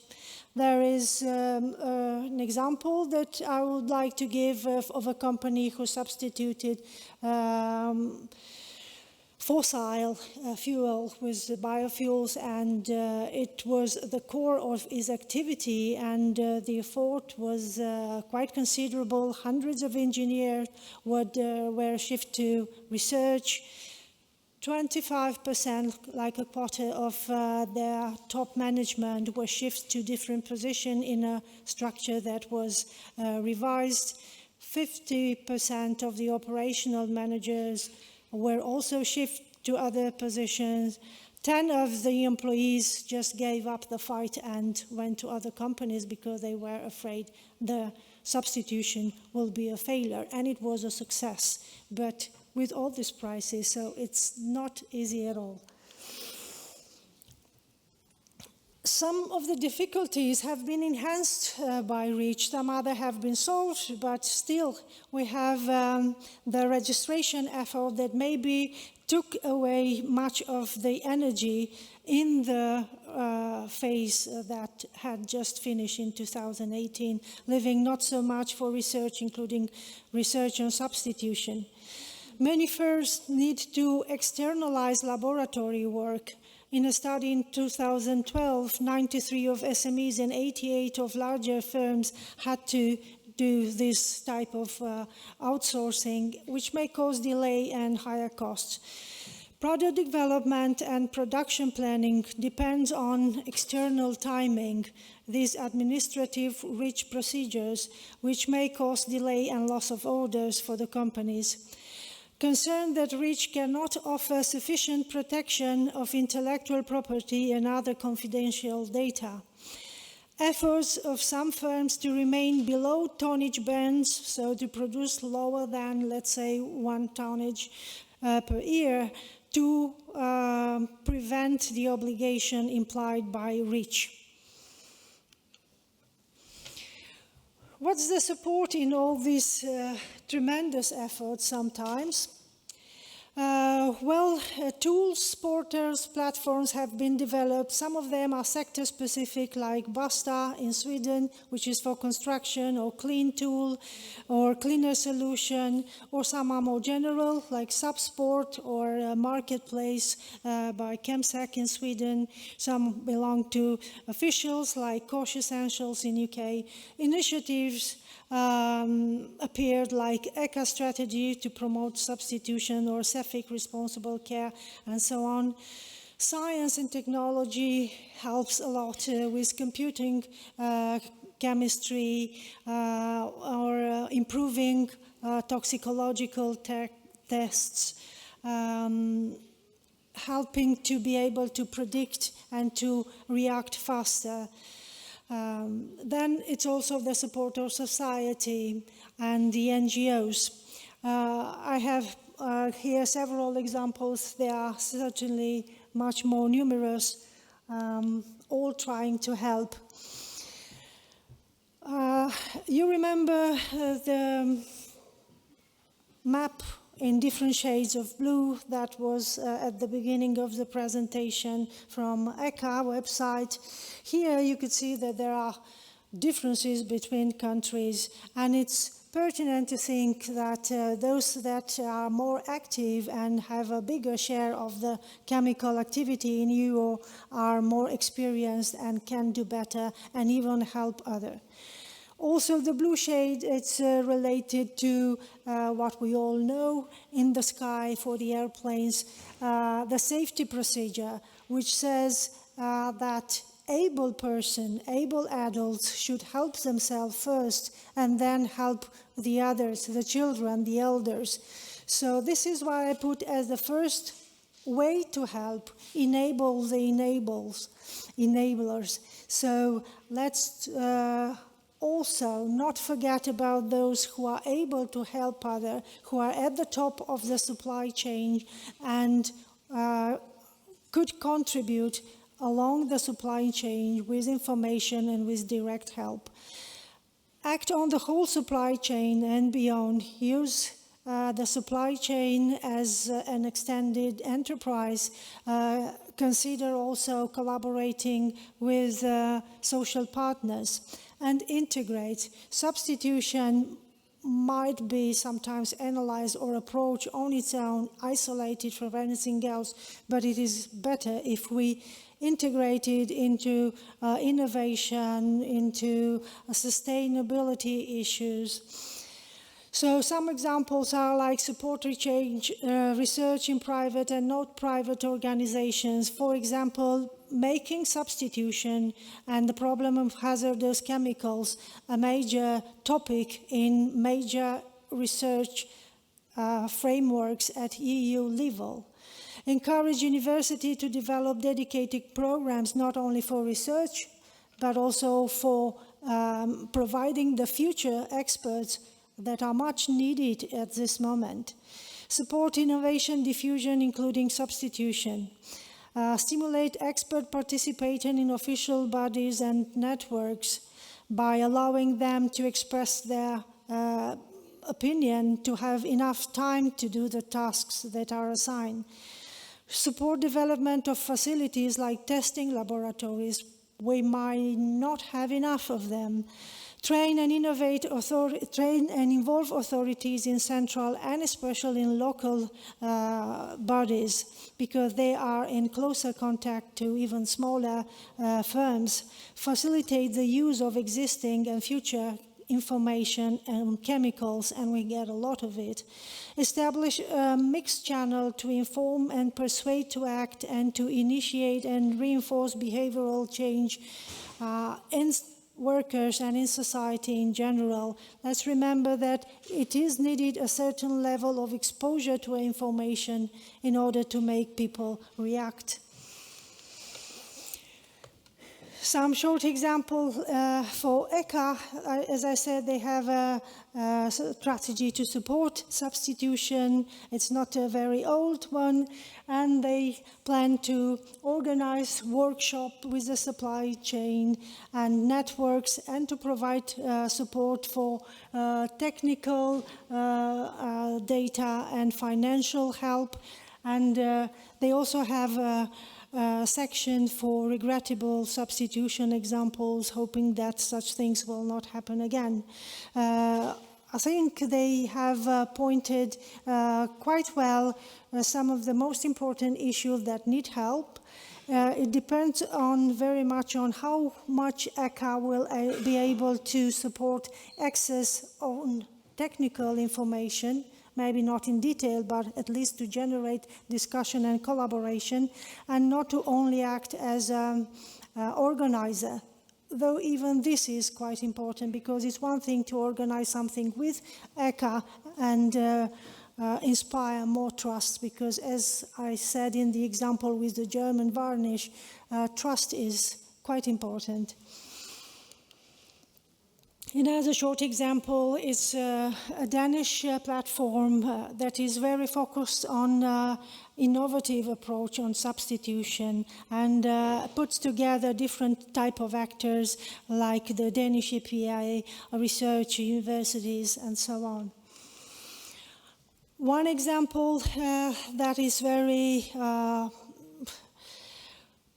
There is an example that I would like to give of a company who substituted fossil fuel with biofuels, and it was the core of his activity, and the effort was quite considerable. Hundreds of engineers were shifted to research. 25%, like a quarter of their top management, were shifted to different positions in a structure that was revised. 50% of the operational managers were also shifted to other positions. 10 of the employees just gave up the fight and went to other companies because they were afraid the substitution will be a failure, and it was a success. But with all these prices, so it's not easy at all. Some of the difficulties have been enhanced by REACH, some other have been solved, but still we have the registration effort that maybe took away much of the energy in the phase that had just finished in 2018, leaving not so much for research, including research on substitution. Many firms need to externalize laboratory work. In a study in 2012, 93 of SMEs and 88 of larger firms had to do this type of outsourcing, which may cause delay and higher costs. Product development and production planning depends on external timing, these administrative rich procedures, which may cause delay and loss of orders for the companies. Concerned that REACH cannot offer sufficient protection of intellectual property and other confidential data. Efforts of some firms to remain below tonnage bands, so to produce lower than, let's say, 1 tonnage per year, to prevent the obligation implied by REACH. What's the support in all these tremendous efforts sometimes? Tools, portals, platforms have been developed. Some of them are sector-specific, like Basta in Sweden, which is for construction, or Clean Tool, or Cleaner Solution, or some are more general, like Subsport or Marketplace by Chemsec in Sweden. Some belong to officials, like Cosh Essentials in UK. Initiatives appeared like ECA strategy to promote substitution, or CEFIC responsible care, and so on. Science and technology helps a lot with computing, chemistry, or improving toxicological tests, helping to be able to predict and to react faster. Then it's also the support of society and the NGOs. I have here several examples. They are certainly much more numerous, all trying to help. You remember the map in different shades of blue. That was at the beginning of the presentation from ECHA website. Here you could see that there are differences between countries, and it's pertinent to think that those that are more active and have a bigger share of the chemical activity in EU are more experienced and can do better and even help others. Also, the blue shade, it's related to what we all know in the sky for the airplanes, the safety procedure, which says that able adults should help themselves first and then help the others, the children, the elders. So this is why I put as the first way to help, enable the enablers. So let's also not forget about those who are able to help others, who are at the top of the supply chain and could contribute along the supply chain with information and with direct help. Act on the whole supply chain and beyond. Use the supply chain as an extended enterprise. Consider also collaborating with social partners and integrate. Substitution might be sometimes analyzed or approached on its own, isolated from anything else, but it is better if we integrated into innovation, into sustainability issues. So some examples are like support change research in private and not private organizations. For example, making substitution and the problem of hazardous chemicals a major topic in major research frameworks at EU level. Encourage university to develop dedicated programs not only for research, but also for providing the future experts that are much needed at this moment. Support innovation diffusion, including substitution. Stimulate expert participation in official bodies and networks by allowing them to express their opinion, to have enough time to do the tasks that are assigned. Support development of facilities like testing laboratories. We might not have enough of them. Train and involve authorities in central and especially in local bodies, because they are in closer contact to even smaller firms. Facilitate the use of existing and future information and chemicals, and we get a lot of it. Establish a mixed channel to inform and persuade to act and to initiate and reinforce behavioral change in workers and in society in general. Let's remember that it is needed a certain level of exposure to information in order to make people react. Some short example for ECHA. As I said, they have a strategy to support substitution. It's not a very old one, and they plan to organize workshops with the supply chain and networks, and to provide support for technical data and financial help. And they also have section for regrettable substitution examples, hoping that such things will not happen again. I think they have pointed quite well some of the most important issues that need help. It depends very much on how much ECHA will be able to support access on technical information, maybe not in detail, but at least to generate discussion and collaboration, and not to only act as an organizer. Though even this is quite important, because it's one thing to organize something with ECHA and inspire more trust, because as I said in the example with the German varnish, trust is quite important. Another short example is a Danish platform that is very focused on innovative approach on substitution, and puts together different type of actors like the Danish EPA, research, universities, and so on. One example that is very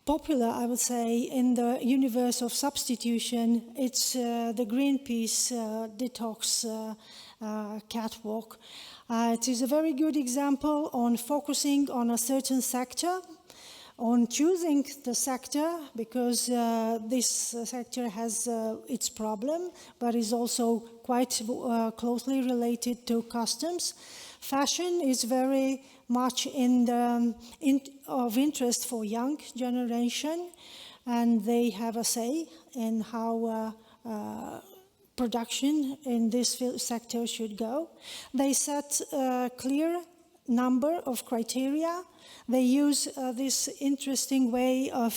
popular, I would say, in the universe of substitution, it's the Greenpeace Detox catwalk. It is a very good example on focusing on a certain sector, on choosing the sector, because this sector has its problem, but is also quite closely related to customs. Fashion is very much of interest for young generation, and they have a say in how production in this sector should go. They set a clear number of criteria. They use this interesting way of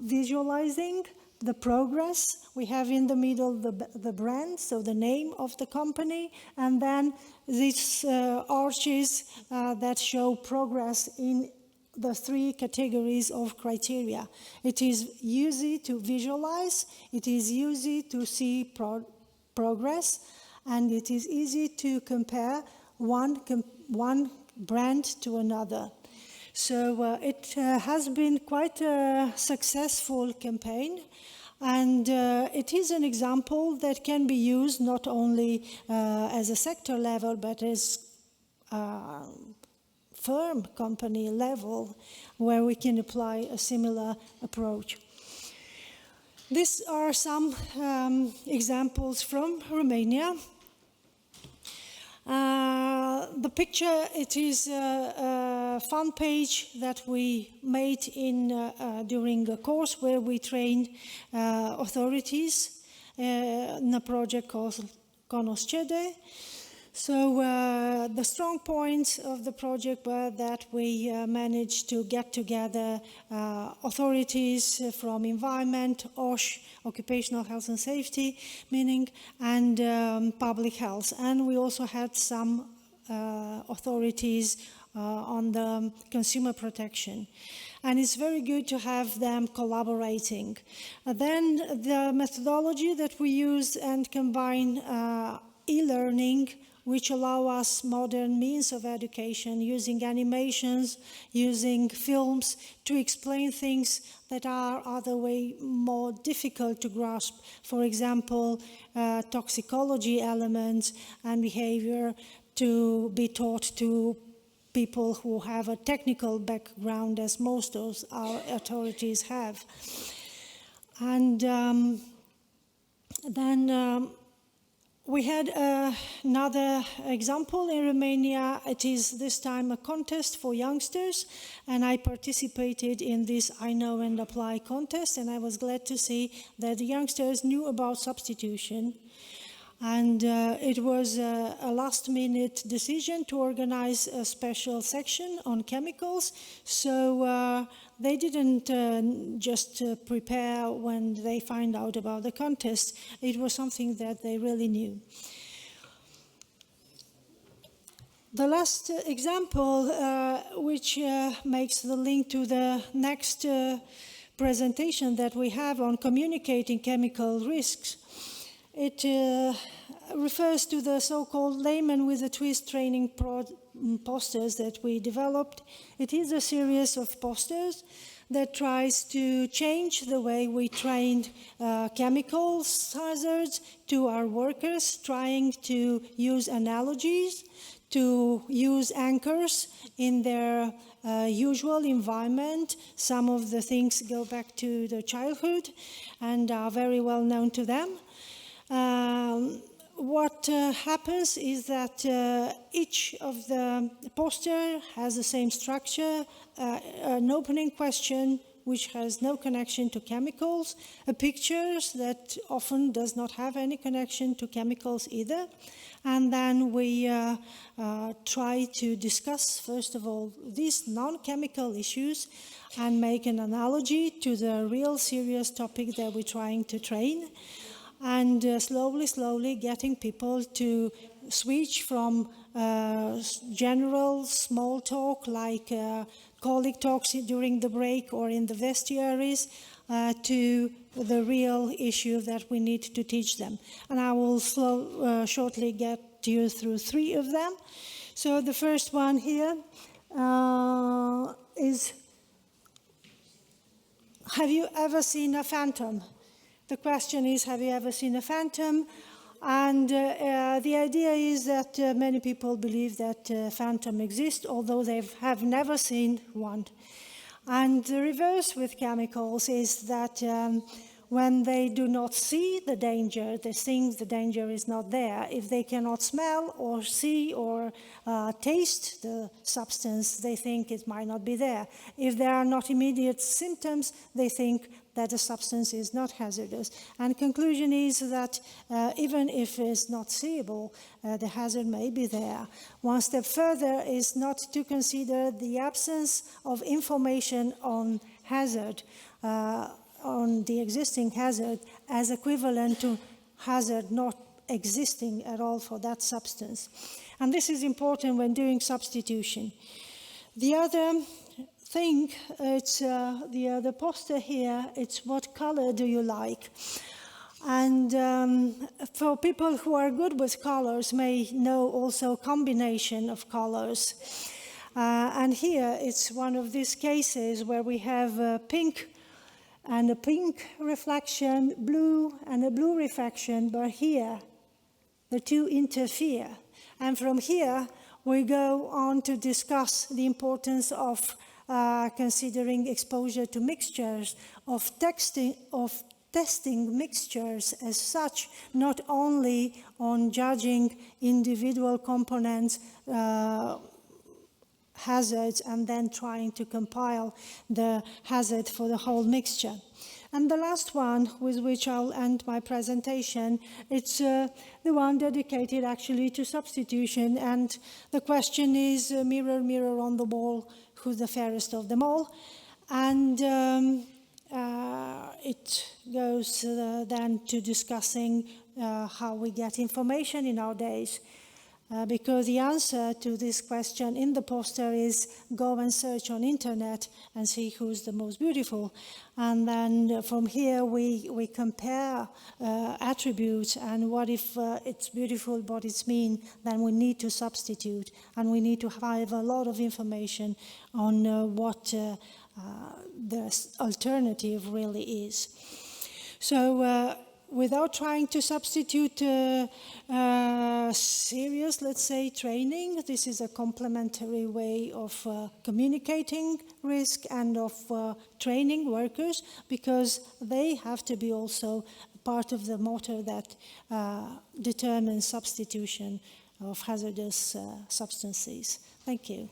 visualizing the progress. We have in the middle the brand, so the name of the company, and then these arches that show progress in the three categories of criteria. It is easy to visualize, it is easy to see progress, and it is easy to compare one brand to another. So it has been quite a successful campaign, and it is an example that can be used not only as a sector level, but as firm company level, where we can apply a similar approach. These are some examples from Romania. The picture, it is a fun page that we made during a course where we trained authorities in a project called Conoscere. So the strong points of the project were that we managed to get together authorities from environment, OSH, occupational health and safety, meaning, and public health. And we also had some authorities on the consumer protection. And it's very good to have them collaborating. Then the methodology that we use and combine e-learning, which allow us modern means of education, using animations, using films to explain things that are other way more difficult to grasp. For example, toxicology elements and behavior to be taught to people who have a technical background, as most of our authorities have. And then we had another example in Romania. It is this time a contest for youngsters, and I participated in this I Know and Apply contest, and I was glad to see that the youngsters knew about substitution. And it was a last-minute decision to organize a special section on chemicals, so they didn't just prepare when they find out about the contest. It was something that they really knew. The last example, which makes the link to the next presentation that we have on communicating chemical risks, it refers to the so-called layman with a twist training posters that we developed. It is a series of posters that tries to change the way we trained chemicals hazards to our workers, trying to use analogies, to use anchors in their usual environment. Some of the things go back to their childhood and are very well known to them. What happens is that each of the poster has the same structure, an opening question which has no connection to chemicals, a picture that often does not have any connection to chemicals either, and then we try to discuss, first of all, these non-chemical issues and make an analogy to the real serious topic that we're trying to train. And slowly getting people to switch from general small talk like colleague talks during the break or in the vestiaries to the real issue that we need to teach them. And I will shortly get you through 3 of them. So the first one here is, have you ever seen a phantom? The question is, have you ever seen a phantom? And the idea is that many people believe that phantom exists, although they have never seen one. And the reverse with chemicals is that when they do not see the danger, they think the danger is not there. If they cannot smell or see or taste the substance, they think it might not be there. If there are not immediate symptoms, they think that the substance is not hazardous. And conclusion is that even if it's not seeable, the hazard may be there. One step further is not to consider the absence of information on hazard, on the existing hazard, as equivalent to hazard not existing at all for that substance. And this is important when doing substitution. The other thing, it's the poster here, it's what color do you like? And for people who are good with colors may know also combination of colors. And here it's one of these cases where we have pink and a pink reflection, blue and a blue reflection, but here the two interfere. And from here we go on to discuss the importance of considering exposure to mixtures, of testing mixtures as such, not only on judging individual components, hazards, and then trying to compile the hazard for the whole mixture. And the last one, with which I'll end my presentation, it's the one dedicated actually to substitution. And the question is, mirror, mirror on the wall, who's the fairest of them all? And it goes then to discussing how we get information in our days. Because the answer to this question in the poster is go and search on internet and see who's the most beautiful. And then from here we compare attributes, and what if it's beautiful but it's mean, then we need to substitute, and we need to have a lot of information on what the alternative really is. So without trying to substitute serious, let's say, training, this is a complementary way of communicating risk and of training workers, because they have to be also part of the motor that determines substitution of hazardous substances. Thank you.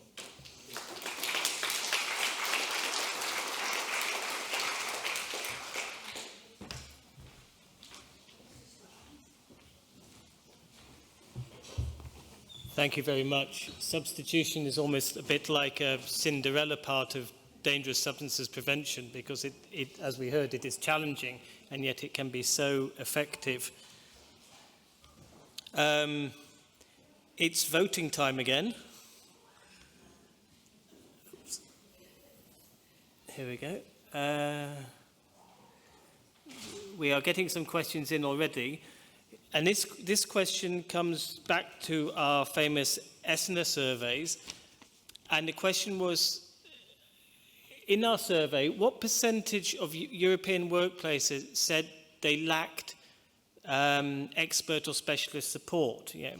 Thank you very much. Substitution is almost a bit like a Cinderella part of dangerous substances prevention, because it, as we heard, it is challenging, and yet it can be so effective. It's voting time again. Oops. Here we go. We are getting some questions in already. And this question comes back to our famous ESNA surveys. And the question was, in our survey, what percentage of European workplaces said they lacked expert or specialist support? Yeah.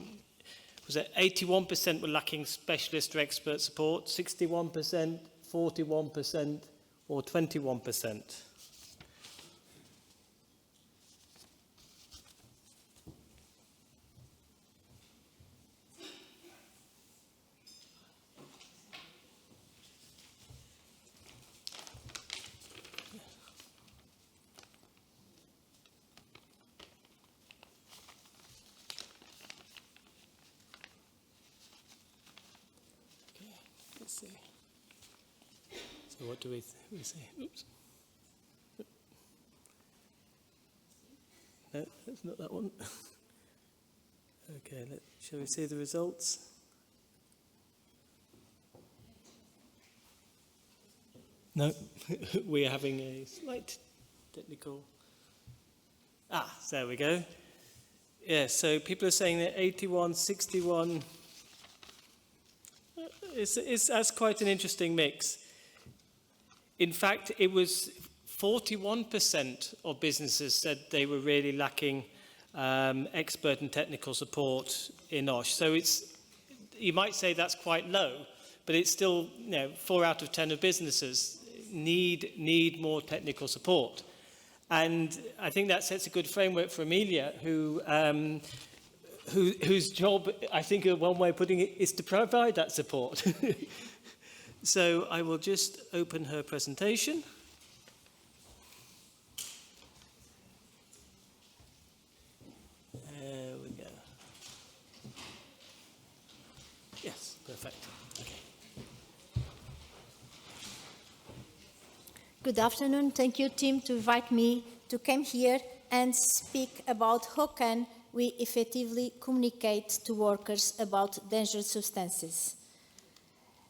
Was it 81% were lacking specialist or expert support, 61%, 41%, or 21%? So what do we say? Oops. No, that's not that one. Okay, shall we see the results? No, we are having a slight technical... there we go. Yeah, so people are saying that 81, 61, that's quite an interesting mix. In fact, it was 41% of businesses said they were really lacking expert and technical support in OSH. So you might say that's quite low, but it's still, 4 out of 10 of businesses need more technical support. And I think that sets a good framework for Amelia, whose job, I think one way of putting it, is to provide that support. So I will just open her presentation. There we go. Yes, perfect. Okay. Good afternoon. Thank you, Tim, to invite me to come here and speak about how can we effectively communicate to workers about dangerous substances.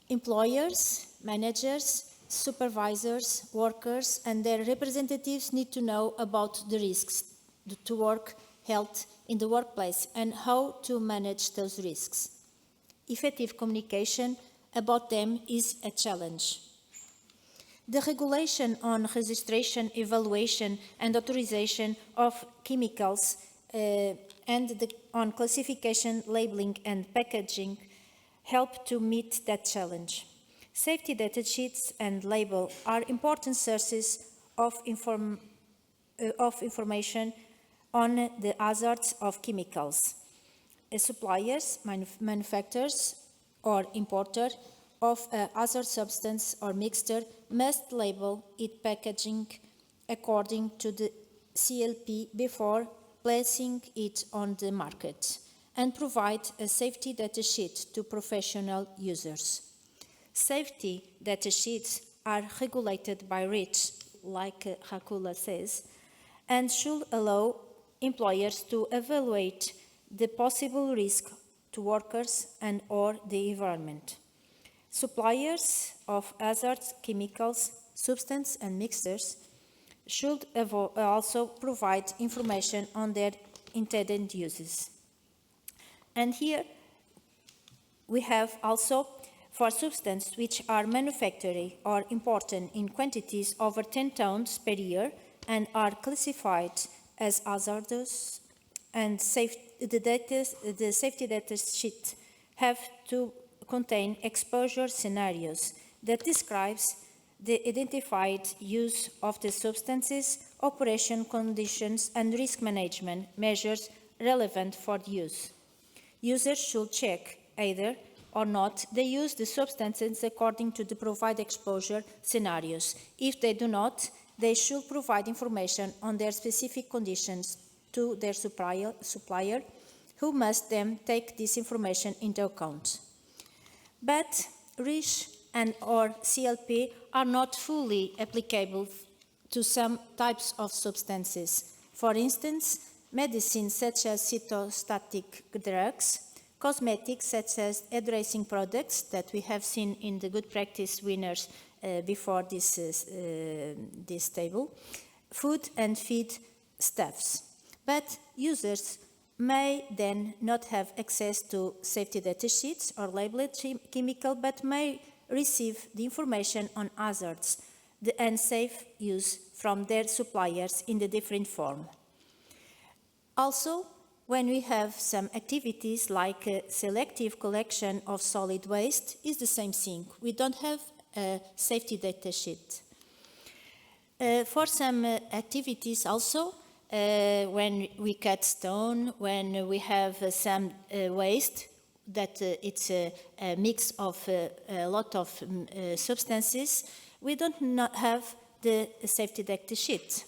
Employers, managers, supervisors, workers, and their representatives need to know about the risks to work health in the workplace and how to manage those risks. Effective communication about them is a challenge. The regulation on registration, evaluation, and authorization of chemicals and on classification, labeling, and packaging help to meet that challenge. Safety data sheets and label are important sources of information on the hazards of chemicals. Suppliers, manufacturers, or importer of a hazard substance or mixture must label its packaging according to the CLP before placing it on the market, and provide a safety data sheet to professional users. Safety data sheets are regulated by REACH, like Hakula says, and should allow employers to evaluate the possible risk to workers and or the environment. Suppliers of hazardous chemicals, substances and mixtures should also provide information on their intended uses. And here we have also for substances which are manufactured or imported in quantities over 10 tons per year and are classified as hazardous, and the safety data sheet have to contain exposure scenarios that describes the identified use of the substances, operation conditions, and risk management measures relevant for the use. Users should check either or not they use the substances according to the provided exposure scenarios. If they do not, they should provide information on their specific conditions to their supplier, who must then take this information into account. But REACH and or CLP are not fully applicable to some types of substances. For instance, medicines such as cytostatic drugs, cosmetics such as hairdressing products that we have seen in the good practice winners before this table, food and feed stuffs. But users may then not have access to safety data sheets or labeled chemical, but may receive the information on hazards, the unsafe use from their suppliers in the different form. Also, when we have some activities like selective collection of solid waste, is the same thing. We don't have a safety data sheet. For some activities also, when we cut stone, when we have some waste, that it's a mix of a lot of substances, we don't not have the safety data sheet.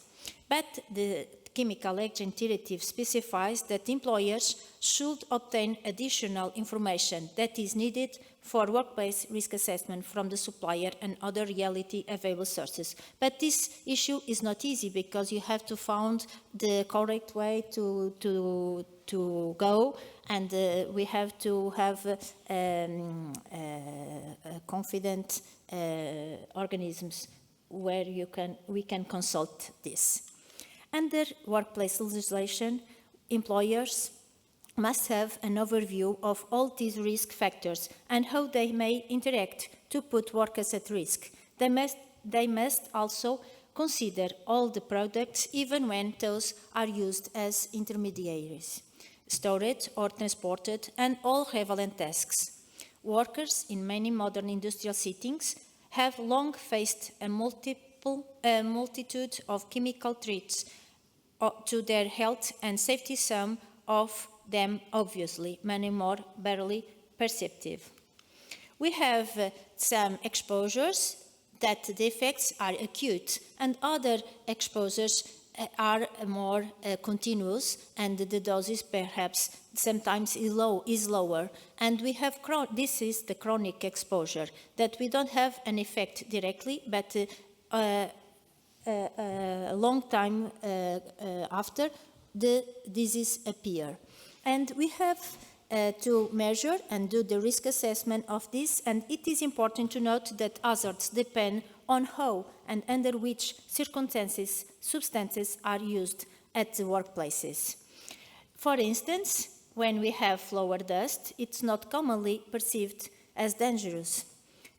But the Chemical Agent Directive specifies that employers should obtain additional information that is needed for workplace risk assessment from the supplier and other reality available sources. But this issue is not easy because you have to find the correct way to go, and we have to have confident organisms where we can consult this. Under workplace legislation, employers must have an overview of all these risk factors and how they may interact to put workers at risk. They must also consider all the products, even when those are used as intermediaries, stored or transported, and all relevant tasks. Workers in many modern industrial settings have long faced a multitude of chemical threats to their health and safety, some of them obviously, many more barely perceptive. We have some exposures that the effects are acute, and other exposures are more continuous, and the doses perhaps sometimes is lower. And we have this is the chronic exposure, that we don't have an effect directly, but a long time after the disease appear. And we have to measure and do the risk assessment of this, and it is important to note that hazards depend on how and under which circumstances substances are used at the workplaces. For instance, when we have flour dust, it's not commonly perceived as dangerous.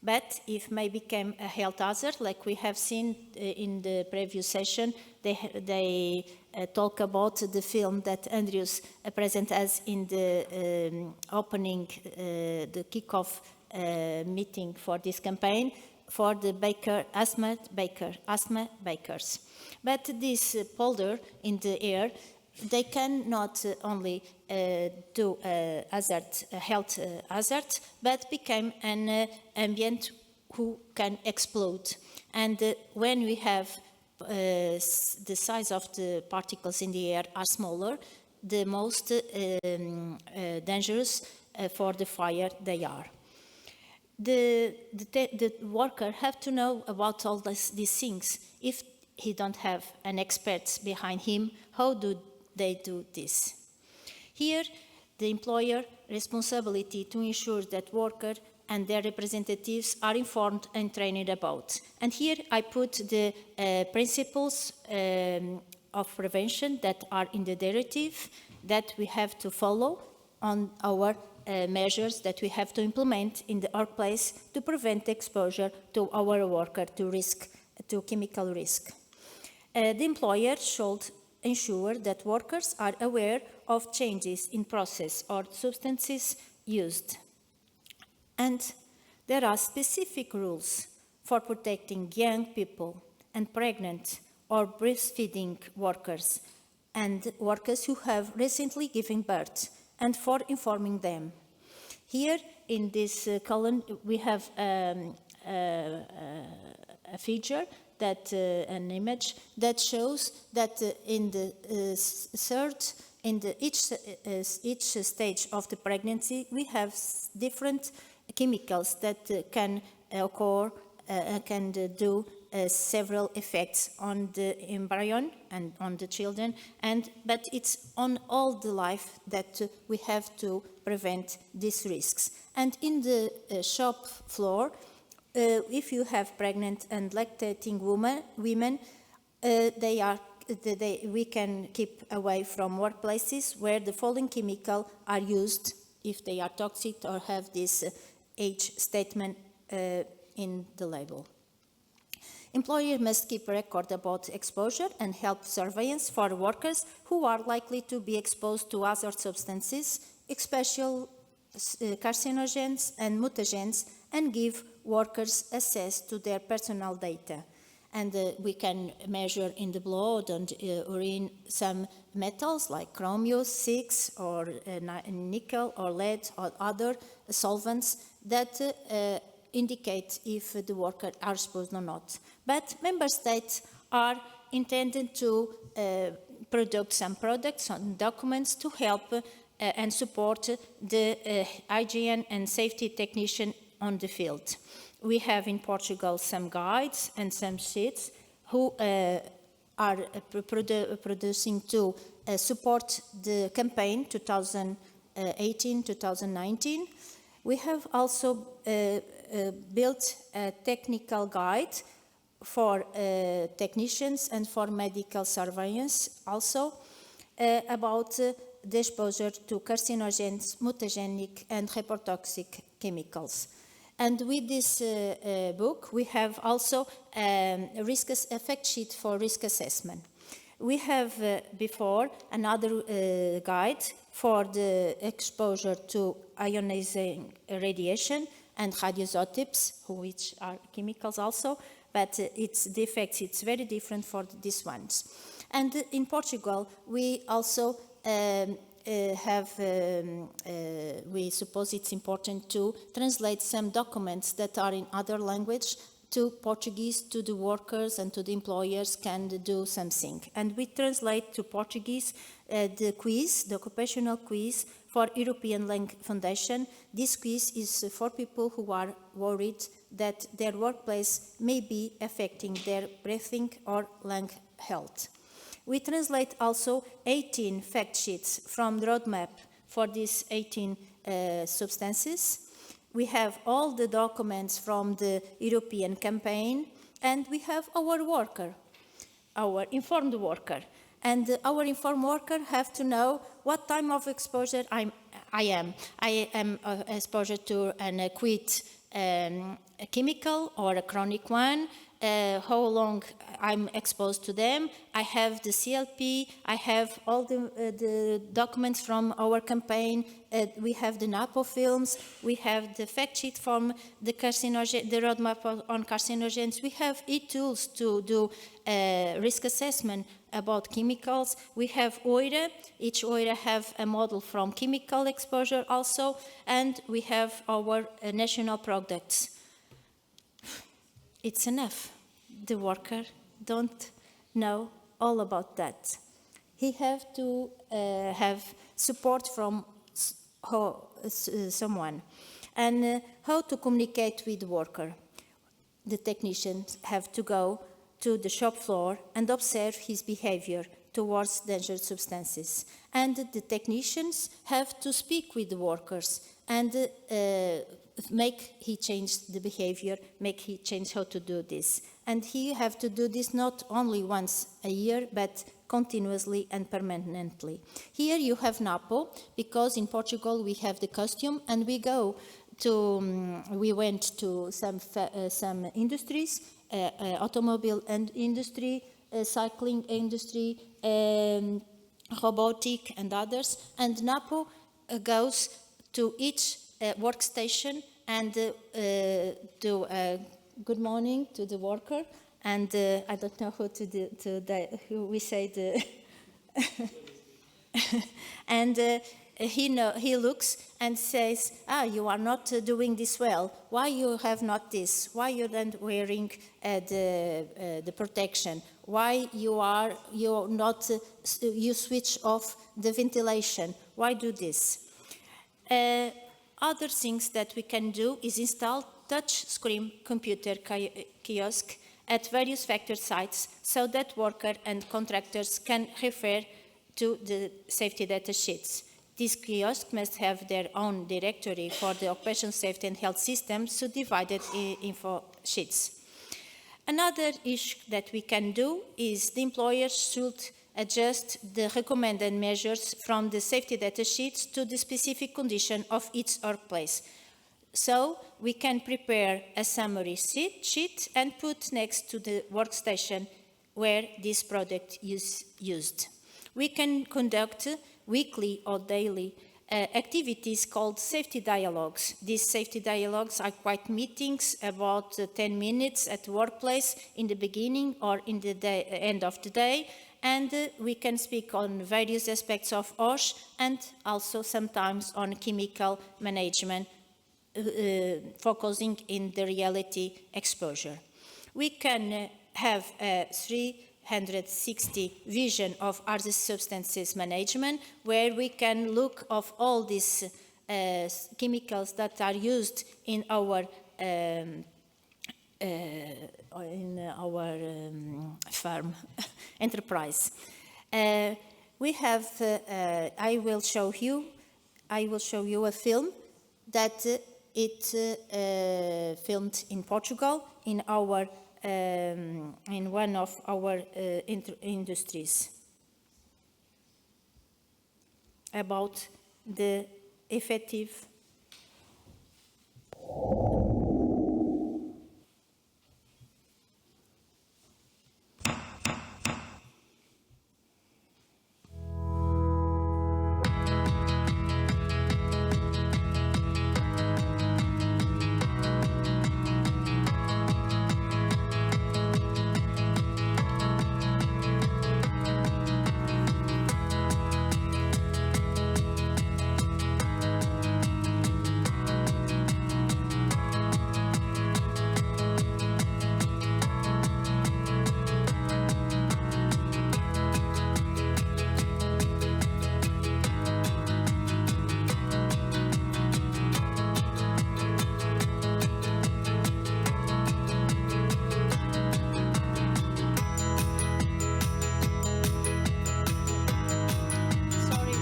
But if may become a health hazard, like we have seen in the previous session, they talk about the film that Andrews present us in the opening, the kickoff meeting for this campaign for the asthma bakers. But this powder in the air, they can not only do a health hazard, but become an ambient who can explode. And when we have the size of the particles in the air are smaller, the most dangerous for the fire they are. The worker have to know about all these things. If he don't have an expert behind him, how do they do this? Here, the employer responsibility to ensure that worker and their representatives are informed and trained about. And here I put the principles of prevention that are in the directive that we have to follow on our measures that we have to implement in the workplace to prevent exposure to our worker to chemical risk. The employer should ensure that workers are aware of changes in process or substances used. And there are specific rules for protecting young people and pregnant or breastfeeding workers and workers who have recently given birth, and for informing them. Here in this column we have a feature that an image that shows that in the each stage of the pregnancy we have different chemicals that can occur can do several effects on the embryo and on the children, but it's on all the life that we have to prevent these risks. And in the shop floor, if you have pregnant and lactating women, we can keep away from workplaces where the following chemical are used if they are toxic or have this age statement in the label. Employers must keep a record about exposure and help surveillance for workers who are likely to be exposed to hazard substances, especially carcinogens and mutagens, and give workers access to their personal data. And we can measure in the blood and urine some metals like chromium 6 or nickel or lead or other solvents that indicate if the workers are exposed or not. But member states are intended to produce some products and documents to help and support the hygiene and safety technician on the field. We have in Portugal some guides and some sheets who are producing to support the campaign 2018-2019. We have also built a technical guide for technicians and for medical surveillance also about the exposure to carcinogens, mutagenic, and reprotoxic chemicals. And with this book, we have also a fact sheet for risk assessment. We have before another guide for the exposure to ionizing radiation and radioisotopes, which are chemicals also, but the effects, it's very different for these ones. And in Portugal, we also we suppose it's important to translate some documents that are in other language to Portuguese, to the workers and to the employers can do something. And we translate to Portuguese the quiz, the occupational quiz for European Lung Foundation. This quiz is for people who are worried that their workplace may be affecting their breathing or lung health. We translate also 18 fact sheets from the roadmap for these 18 substances. We have all the documents from the European campaign, and we have our worker, our informed worker. And our informed worker have to know what time of exposure I am. I am exposure to an acute chemical or a chronic one, how long I'm exposed to them. I have the CLP, I have all the documents from our campaign, we have the NAPO films, we have the fact sheet from the roadmap on carcinogens, we have e-tools to do risk assessment about chemicals, we have OIRA, each OIRA have a model from chemical exposure also, and we have our national products. It's enough. The worker don't know all about that. He have to have support from someone. And how to communicate with the worker? The technicians have to go to the shop floor and observe his behavior towards dangerous substances. And the technicians have to speak with the workers and make he change the behavior, make he change how to do this. And he have to do this not only once a year, but continuously and permanently. Here you have NAPO, because in Portugal we have the costume, and we go to, we went to some industries, automobile and industry, cycling industry, robotic and others, and NAPO goes to each workstation and do good morning to the worker, and I don't know who to do, who we say the, and he looks and says, you are not doing this well. Why you have not this? Why you aren't wearing the protection? Why you switch off the ventilation? Why do this? Other things that we can do is install touch screen computer kiosk at various factory sites so that workers and contractors can refer to the safety data sheets. This kiosk must have their own directory for the occupational safety and health system, so divided info sheets. Another issue that we can do is the employer should adjust the recommended measures from the safety data sheets to the specific condition of each workplace. So we can prepare a summary sheet and put next to the workstation where this product is used. We can conduct weekly or daily activities called safety dialogues. These safety dialogues are quite meetings about 10 minutes at the workplace in the beginning or in the end of the day, and we can speak on various aspects of OSH and also sometimes on chemical management, focusing in the reality exposure. We can have a 360 vision of hazardous substances management, where we can look of all these chemicals that are used in our farm enterprise. We have. I will show you a film that it filmed in Portugal in our in one of our industries. about the effective Sorry,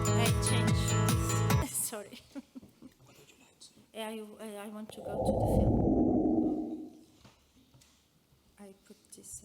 I changed this. Sorry. I want to go to the film. I put this.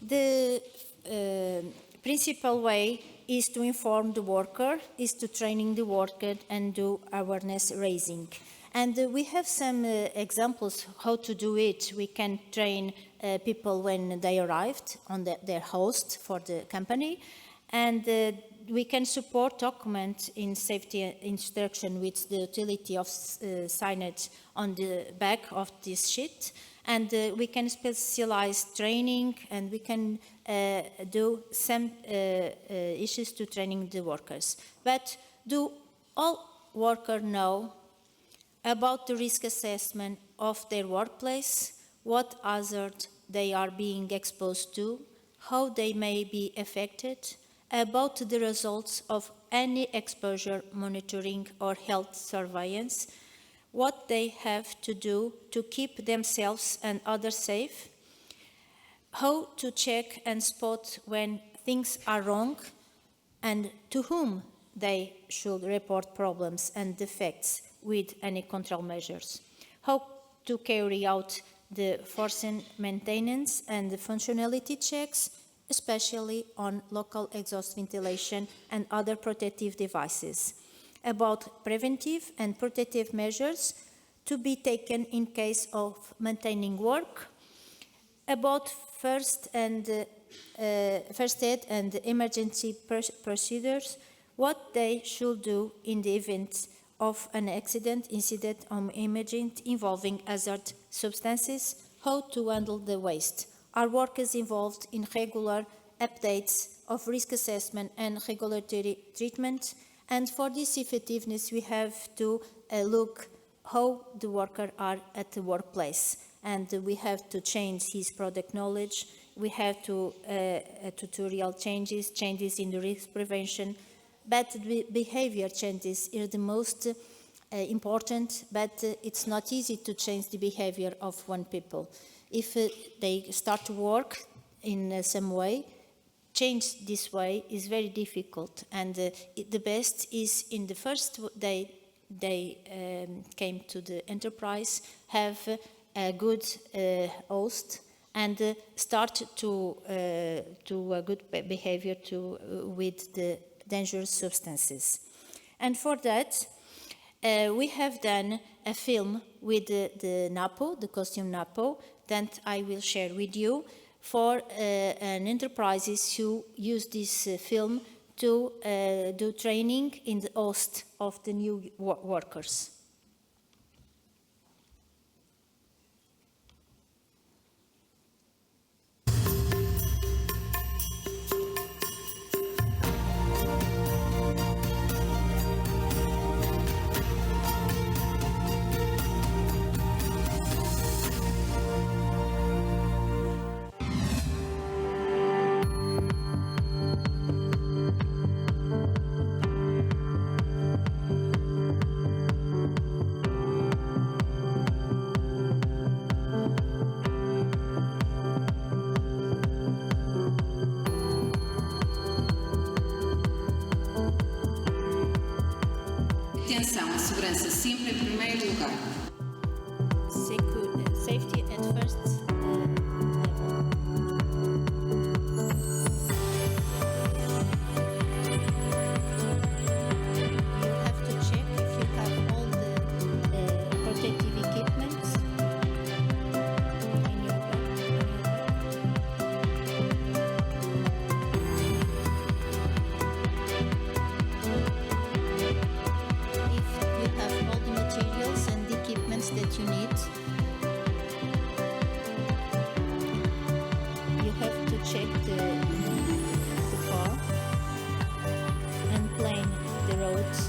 The principal way is to inform the worker, is to training the worker and do awareness raising. And we have some examples how to do it. We can train people when they arrived on their host for the company, and we can support document in safety instruction with the utility of signage on the back of this sheet. And we can specialize training, and we can do some issues to training the workers. But do all workers know about the risk assessment of their workplace, what hazard they are being exposed to, how they may be affected, about the results of any exposure monitoring or health surveillance, what they have to do to keep themselves and others safe, how to check and spot when things are wrong, and to whom they should report problems and defects with any control measures, how to carry out the forcing maintenance and the functionality checks, especially on local exhaust ventilation and other protective devices, about preventive and protective measures to be taken in case of maintaining work, about first aid and emergency procedures, what they should do in the event of an accident, incident, or emergency involving hazard substances, how to handle the waste. Are workers involved in regular updates of risk assessment and regulatory treatment? And for this effectiveness, we have to look how the workers are at the workplace. And we have to change his product knowledge. We have to tutorial changes in the risk prevention. But the behavior changes are the most important, but it's not easy to change the behavior of one people. If they start to work in some way, change this way is very difficult. And the best is in the first day they came to the enterprise, have a good host, and start to a good behavior with the dangerous substances. And for that, we have done a film with the NAPO, the costume NAPO, that I will share with you for an enterprises who use this film to do training in the host of the new workers. Atenção, a segurança sempre em primeiro lugar. Safety at first level. You have to check if you have all the protective equipment in your bag. If you have all the materials and the equipments that you need, you have to check the car and plan the roads.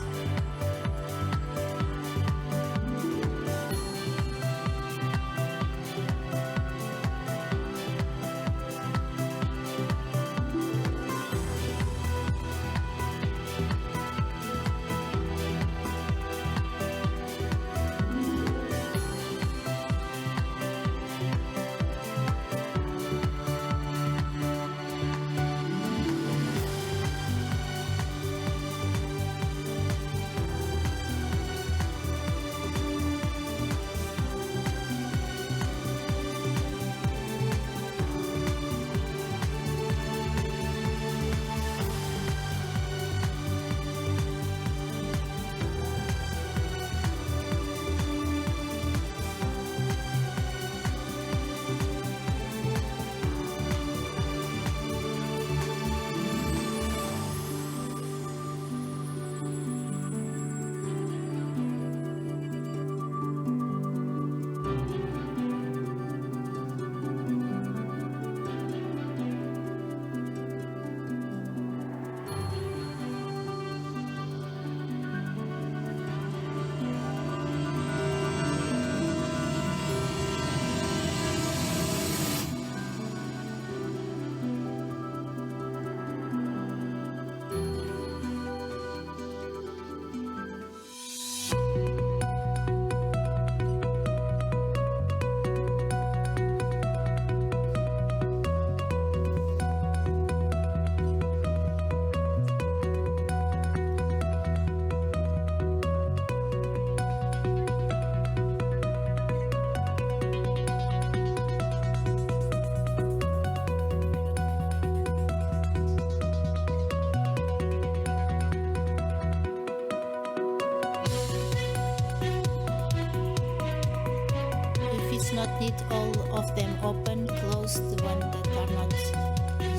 need all of them open, closed, the one that are not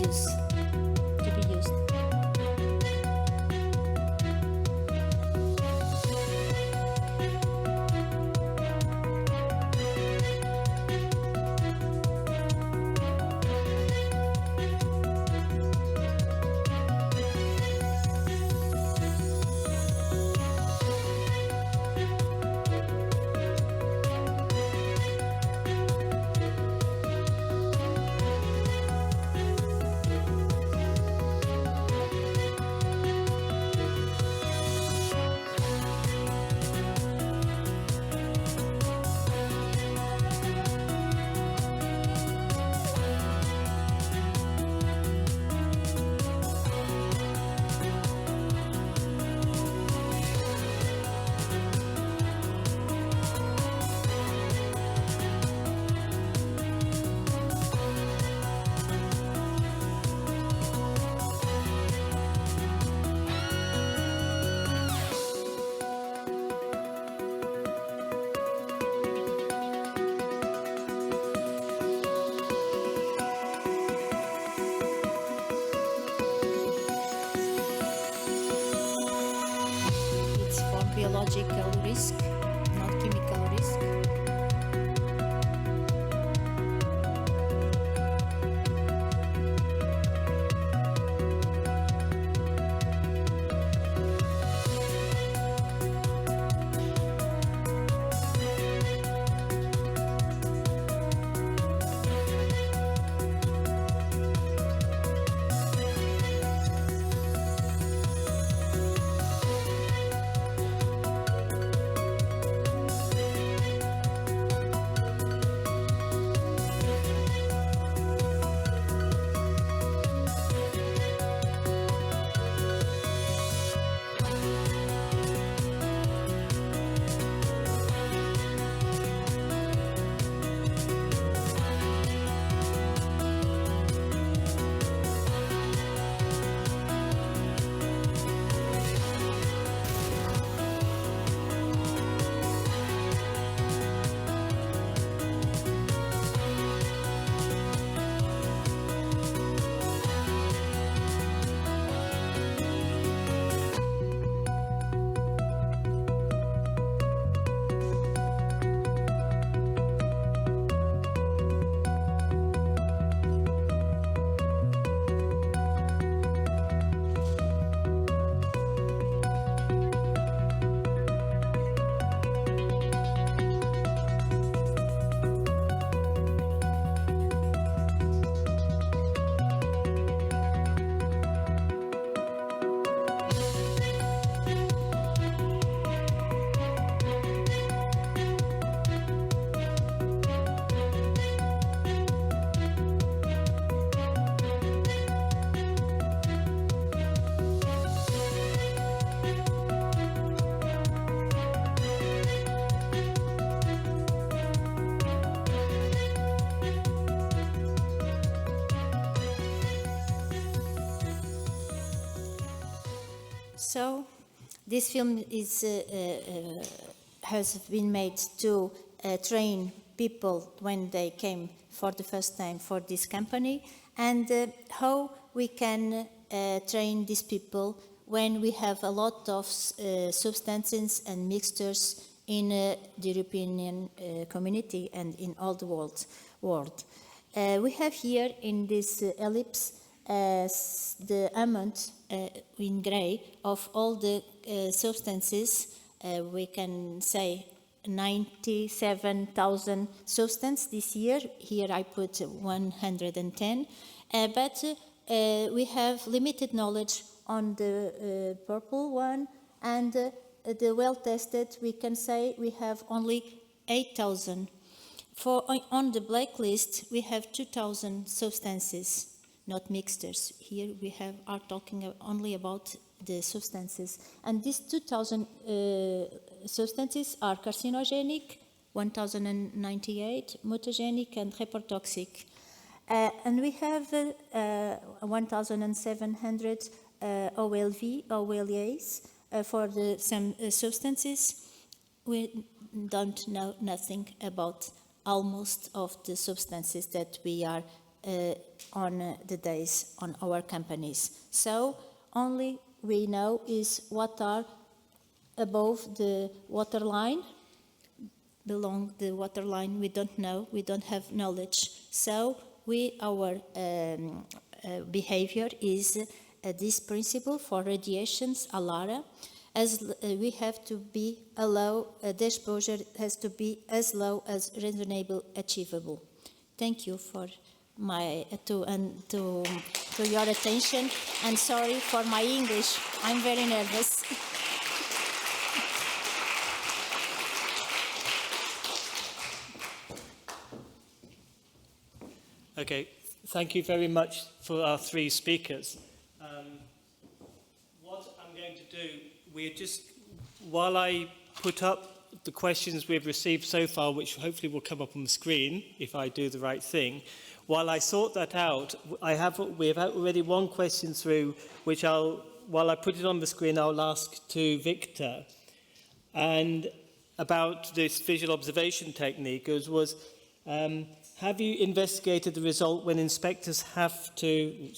used to be used. It's for biological risk, not chemical risk. So, this film has been made to train people when they came for the first time for this company, and how we can train these people when we have a lot of substances and mixtures in the European community and in all the world. We have here in this ellipse the amount in gray of all the substances. We can say 97,000 substances this year. Here I put 110, but we have limited knowledge on the purple one, and the well-tested, we can say we have only 8,000. On the blacklist, we have 2,000 substances, not mixtures. Here we are talking only about the substances. And these 2,000 substances are carcinogenic, 1,098, mutagenic and reprotoxic. And we have 1,700 OLAs for some substances. We don't know nothing about almost of the substances that we are on the days on our companies. So only we know is what are above the water line, below the water line. We don't know, we don't have knowledge. So our behavior is this principle for radiations, ALARA, as we have to be the exposure has to be as low as reasonable achievable. Thank you for to your attention, and sorry for my English. I'm very nervous. Okay, thank you very much for our three speakers. What I'm going to do, while I put up the questions we've received so far, which hopefully will come up on the screen if I do the right thing, while I sort that out, we have already one question through, which while I put it on the screen, I'll ask to Victor, and about this visual observation technique, have you investigated the result when inspectors have to,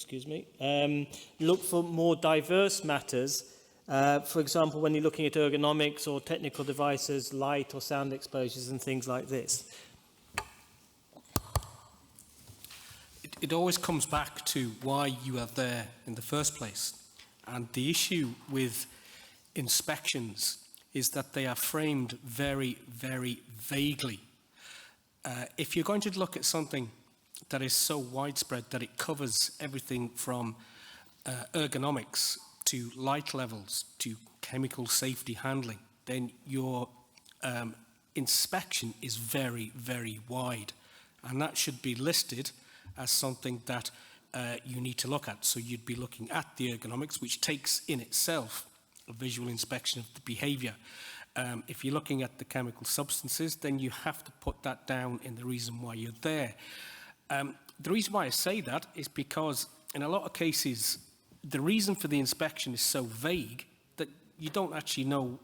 look for more diverse matters? For example, when you're looking at ergonomics or technical devices, light or sound exposures and things like this. It always comes back to why you are there in the first place. And the issue with inspections is that they are framed very, very vaguely. If you're going to look at something that is so widespread that it covers everything from ergonomics to light levels to chemical safety handling, then your inspection is very, very wide. And that should be listed as something that you need to look at. So you'd be looking at the ergonomics, which takes in itself a visual inspection of the behaviour. If you're looking at the chemical substances, then you have to put that down in the reason why you're there. The reason why I say that is because in a lot of cases, the reason for the inspection is so vague that you don't actually know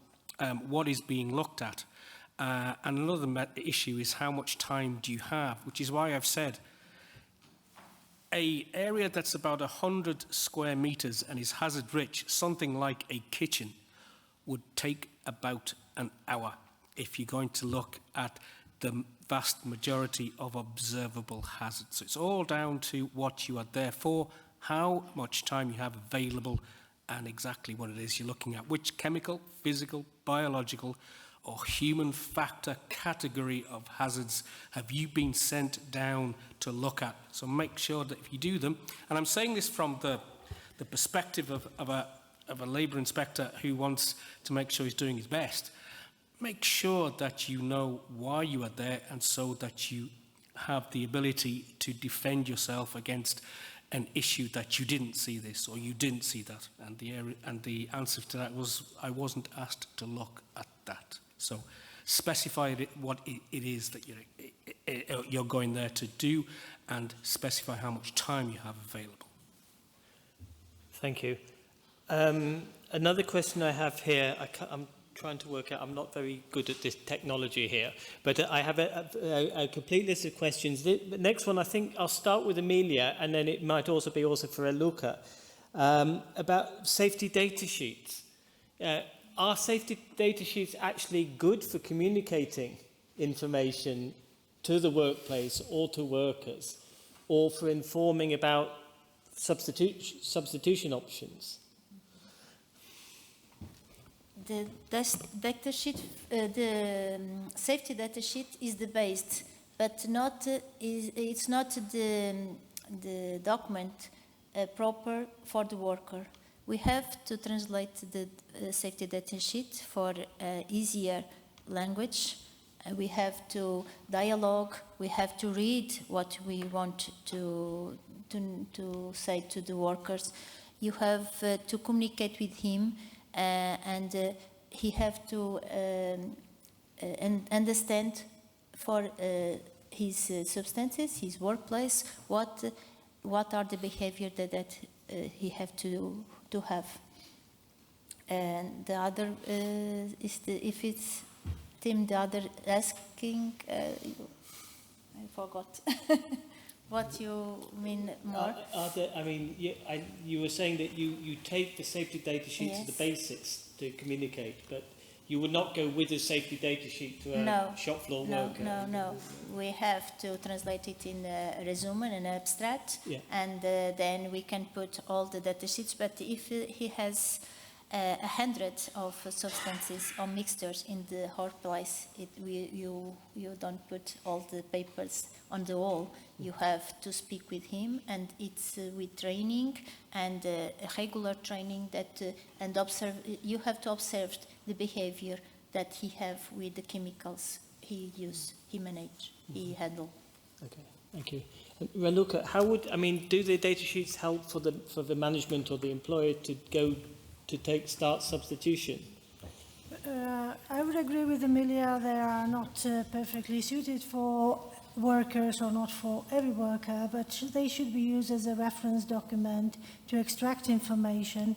what is being looked at. And another issue is how much time do you have, which is why I've said an area that's about 100 square metres and is hazard rich, something like a kitchen, would take about an hour if you're going to look at the vast majority of observable hazards. So it's all down to what you are there for, how much time you have available, and exactly what it is you're looking at. Which chemical, physical, biological, or human factor category of hazards have you been sent down to look at? So make sure that if you do them, and I'm saying this from the perspective of a labour inspector who wants to make sure he's doing his best, make sure that you know why you are there, and so that you have the ability to defend yourself against an issue that you didn't see this or you didn't see that. And the answer to that was, I wasn't asked to look at that. So specify what it is that you're going there to do, and specify how much time you have available. Thank you. Another question I have here, I'm trying to work out, I'm not very good at this technology here, but I have a complete list of questions. The next one, I think I'll start with Amelia, and then it might also be for Luca, about safety data sheets. Are safety data sheets actually good for communicating information to the workplace or to workers, or for informing about substitution options? The data sheet, the safety data sheet is the base, but it's not the document proper for the worker. We have to translate the safety data sheet for easier language. We have to dialogue. We have to read what we want to say to the workers. You have to communicate with him. And he have to understand for his substances, his workplace, what are the behavior that he have to have. And the other is if it's Tim, the other asking. forgot what you mean more. Are there, I mean, you were saying that you take the safety data sheet to the Yes. basics to communicate, but you would not go with a safety data sheet to a No, shop floor no, worker? no. We have to translate it in a resume and an abstract, Yeah. and then we can put all the data sheets. But if he has 100 of substances or mixtures in the whole place, you don't put all the papers on the wall. You have to speak with him, and it's with training and regular training that and observe. You have to observe the behavior that he have with the chemicals he use, he manage, he handle. Okay, thank you. And Raluca, how would, I mean, do the data sheets help for the management or the employer to go to start substitution? I would agree with Emilia, they are not perfectly suited for workers or not for every worker, but they should be used as a reference document to extract information.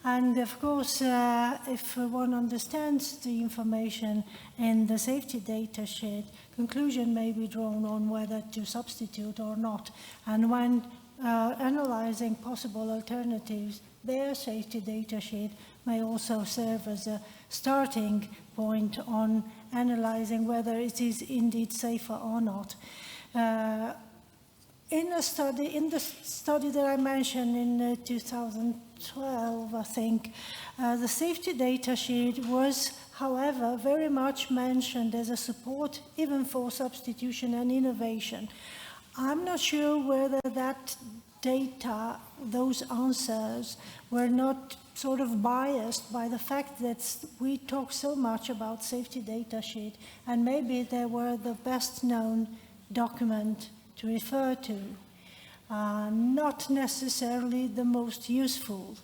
And of course, if one understands the information in the safety data sheet, conclusion may be drawn on whether to substitute or not. And when analyzing possible alternatives, their safety data sheet may also serve as a starting point on analyzing whether it is indeed safer or not. In the study that I mentioned in 2012, I think, the safety data sheet was, however, very much mentioned as a support even for substitution and innovation. I'm not sure whether that data, those answers, were not sort of biased by the fact that we talk so much about safety data sheet, and maybe they were the best known document to refer to, not necessarily the most useful.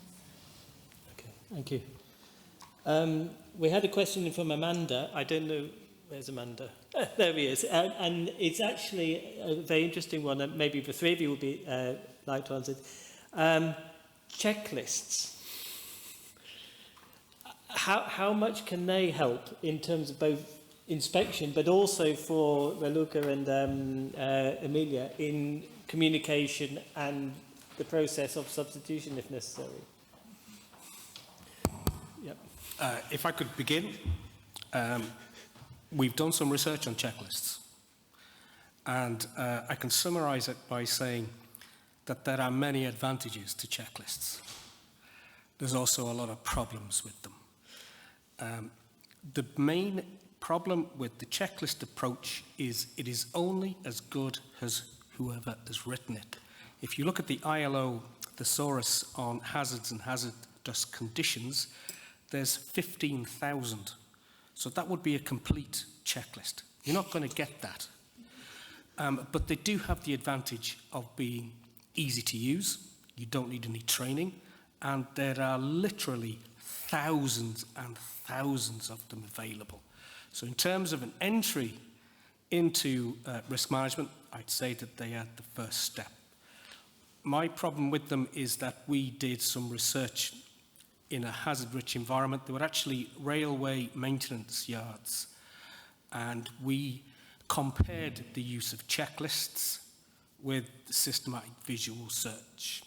Okay, thank you. We had a question from Amanda. I don't know, where's Amanda? There he is. And it's actually a very interesting one, and maybe the three of you would be like to answer it. Checklists. How much can they help in terms of both inspection, but also for Raluca and Emilia in communication and the process of substitution if necessary? Yep. If I could begin, we've done some research on checklists, and I can summarize it by saying that there are many advantages to checklists. There's also a lot of problems with them. The main problem with the checklist approach is it is only as good as whoever has written it. If you look at the ILO thesaurus on hazards and hazardous conditions, there's 15,000. So that would be a complete checklist. You're not going to get that. But they do have the advantage of being easy to use. You don't need any training. And there are literally thousands and thousands of them available. So in terms of an entry into risk management, I'd say that they are the first step. My problem with them is that we did some research in a hazard-rich environment. They were actually railway maintenance yards, and we compared the use of checklists with systematic visual search,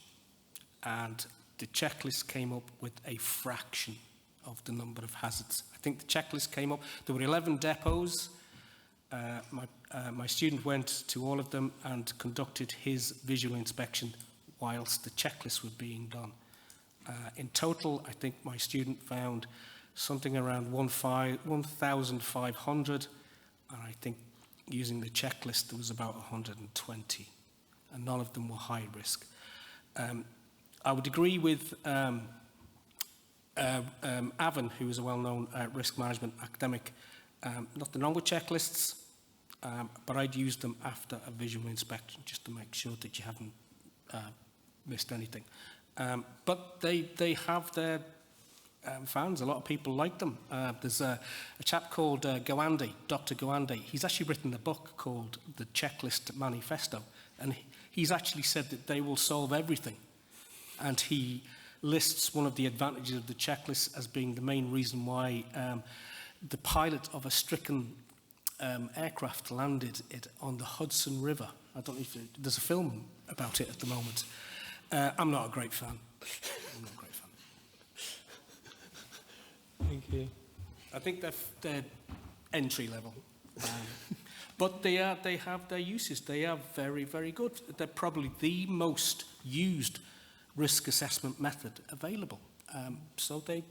and the checklist came up with a fraction of the number of hazards. I think the checklist came up, there were 11 depots. My student went to all of them and conducted his visual inspection whilst the checklists were being done. In total, I think my student found something around 1,500, and I think using the checklist there was about 120, and none of them were high risk. I would agree with Avon, who is a well-known risk management academic. Nothing wrong with checklists, but I'd use them after a visual inspection just to make sure that you haven't missed anything. But they have their fans. A lot of people like them. There's a chap called Gawande, Dr. Gawande. He's actually written a book called The Checklist Manifesto, and he's actually said that they will solve everything. And he lists one of the advantages of the checklist as being the main reason why the pilot of a stricken aircraft landed it on the Hudson River. I don't know if there's a film about it at the moment. I'm not a great fan. I'm not a great fan. Thank you. I think they're entry level. But they have their uses. They are very, very good. They're probably the most used risk assessment method available. So they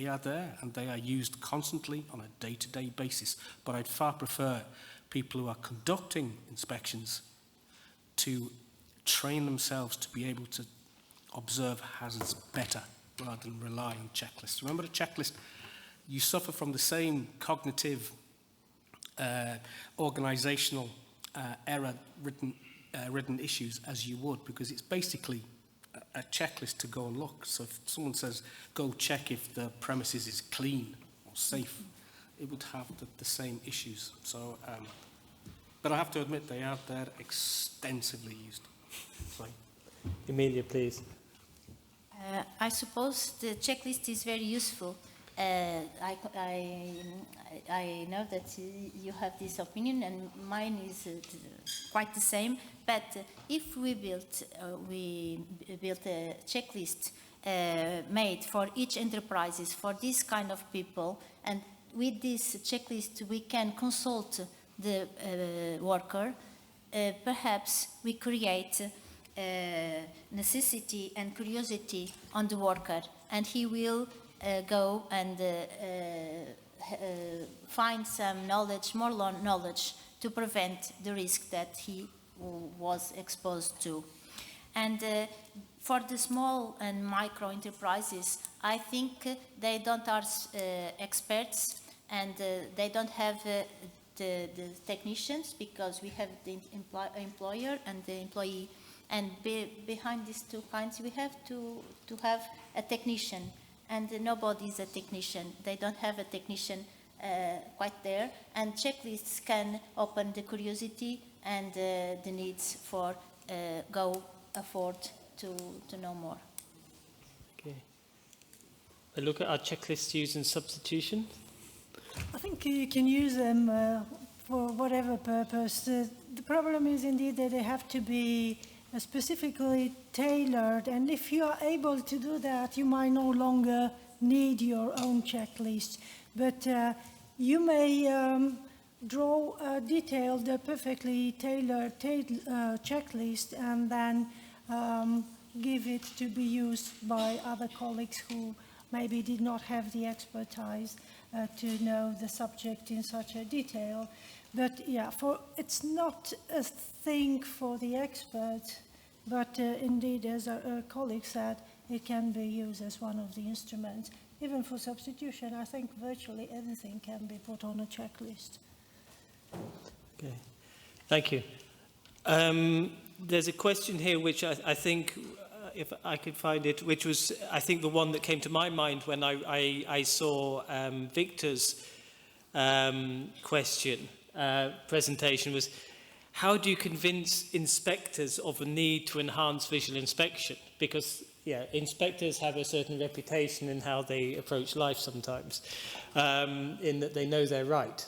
are there and they are used constantly on a day-to-day basis. But I'd far prefer people who are conducting inspections to train themselves to be able to observe hazards better rather than rely on checklists. Remember, the checklist, you suffer from the same cognitive, organisational error-ridden issues as you would, because it's basically a checklist to go and look. So if someone says, go check if the premises is clean or safe, it would have the same issues. So, but I have to admit, they are there extensively used. Sorry. Emilia, please. I suppose the checklist is very useful. I know that you have this opinion, and mine is quite the same. But if we built a checklist made for each enterprises for this kind of people, and with this checklist we can consult the worker, perhaps we create necessity and curiosity on the worker, and he will go and find some knowledge, more knowledge, to prevent the risk that he was exposed to. And for the small and micro enterprises, I think they don't are experts, and they don't have the technicians, because we have the employer and the employee. And behind these two kinds, we have to have a technician. And nobody is a technician. They don't have a technician quite there. And checklists can open the curiosity and the needs for afford to know more. Okay. A look at our checklists used in substitution. I think you can use them for whatever purpose. The problem is indeed that they have to be specifically tailored, and if you are able to do that, you might no longer need your own checklist. But you may draw a detailed, perfectly tailored checklist, and then give it to be used by other colleagues who maybe did not have the expertise to know the subject in such a detail. But yeah, it's not a thing for the experts, but indeed, as a colleague said, it can be used as one of the instruments. Even for substitution, I think virtually anything can be put on a checklist. Okay, thank you. There's a question here which I think, if I could find it, which was, I think, the one that came to my mind when I saw Victor's presentation, was how do you convince inspectors of a need to enhance visual inspection? Because, yeah, inspectors have a certain reputation in how they approach life sometimes, in that they know they're right.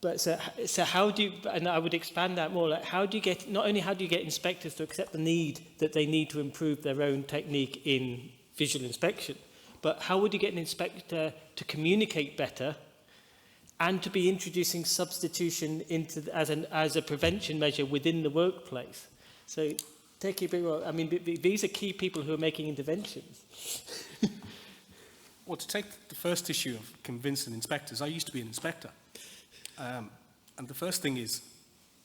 But so how do you, and I would expand that more, like how do you get, not only how do you get inspectors to accept the need that they need to improve their own technique in visual inspection, but how would you get an inspector to communicate better and to be introducing substitution into as a prevention measure within the workplace? So take it a bit more, I mean, these are key people who are making interventions. Well, to take the first issue of convincing inspectors, I used to be an inspector. And the first thing is,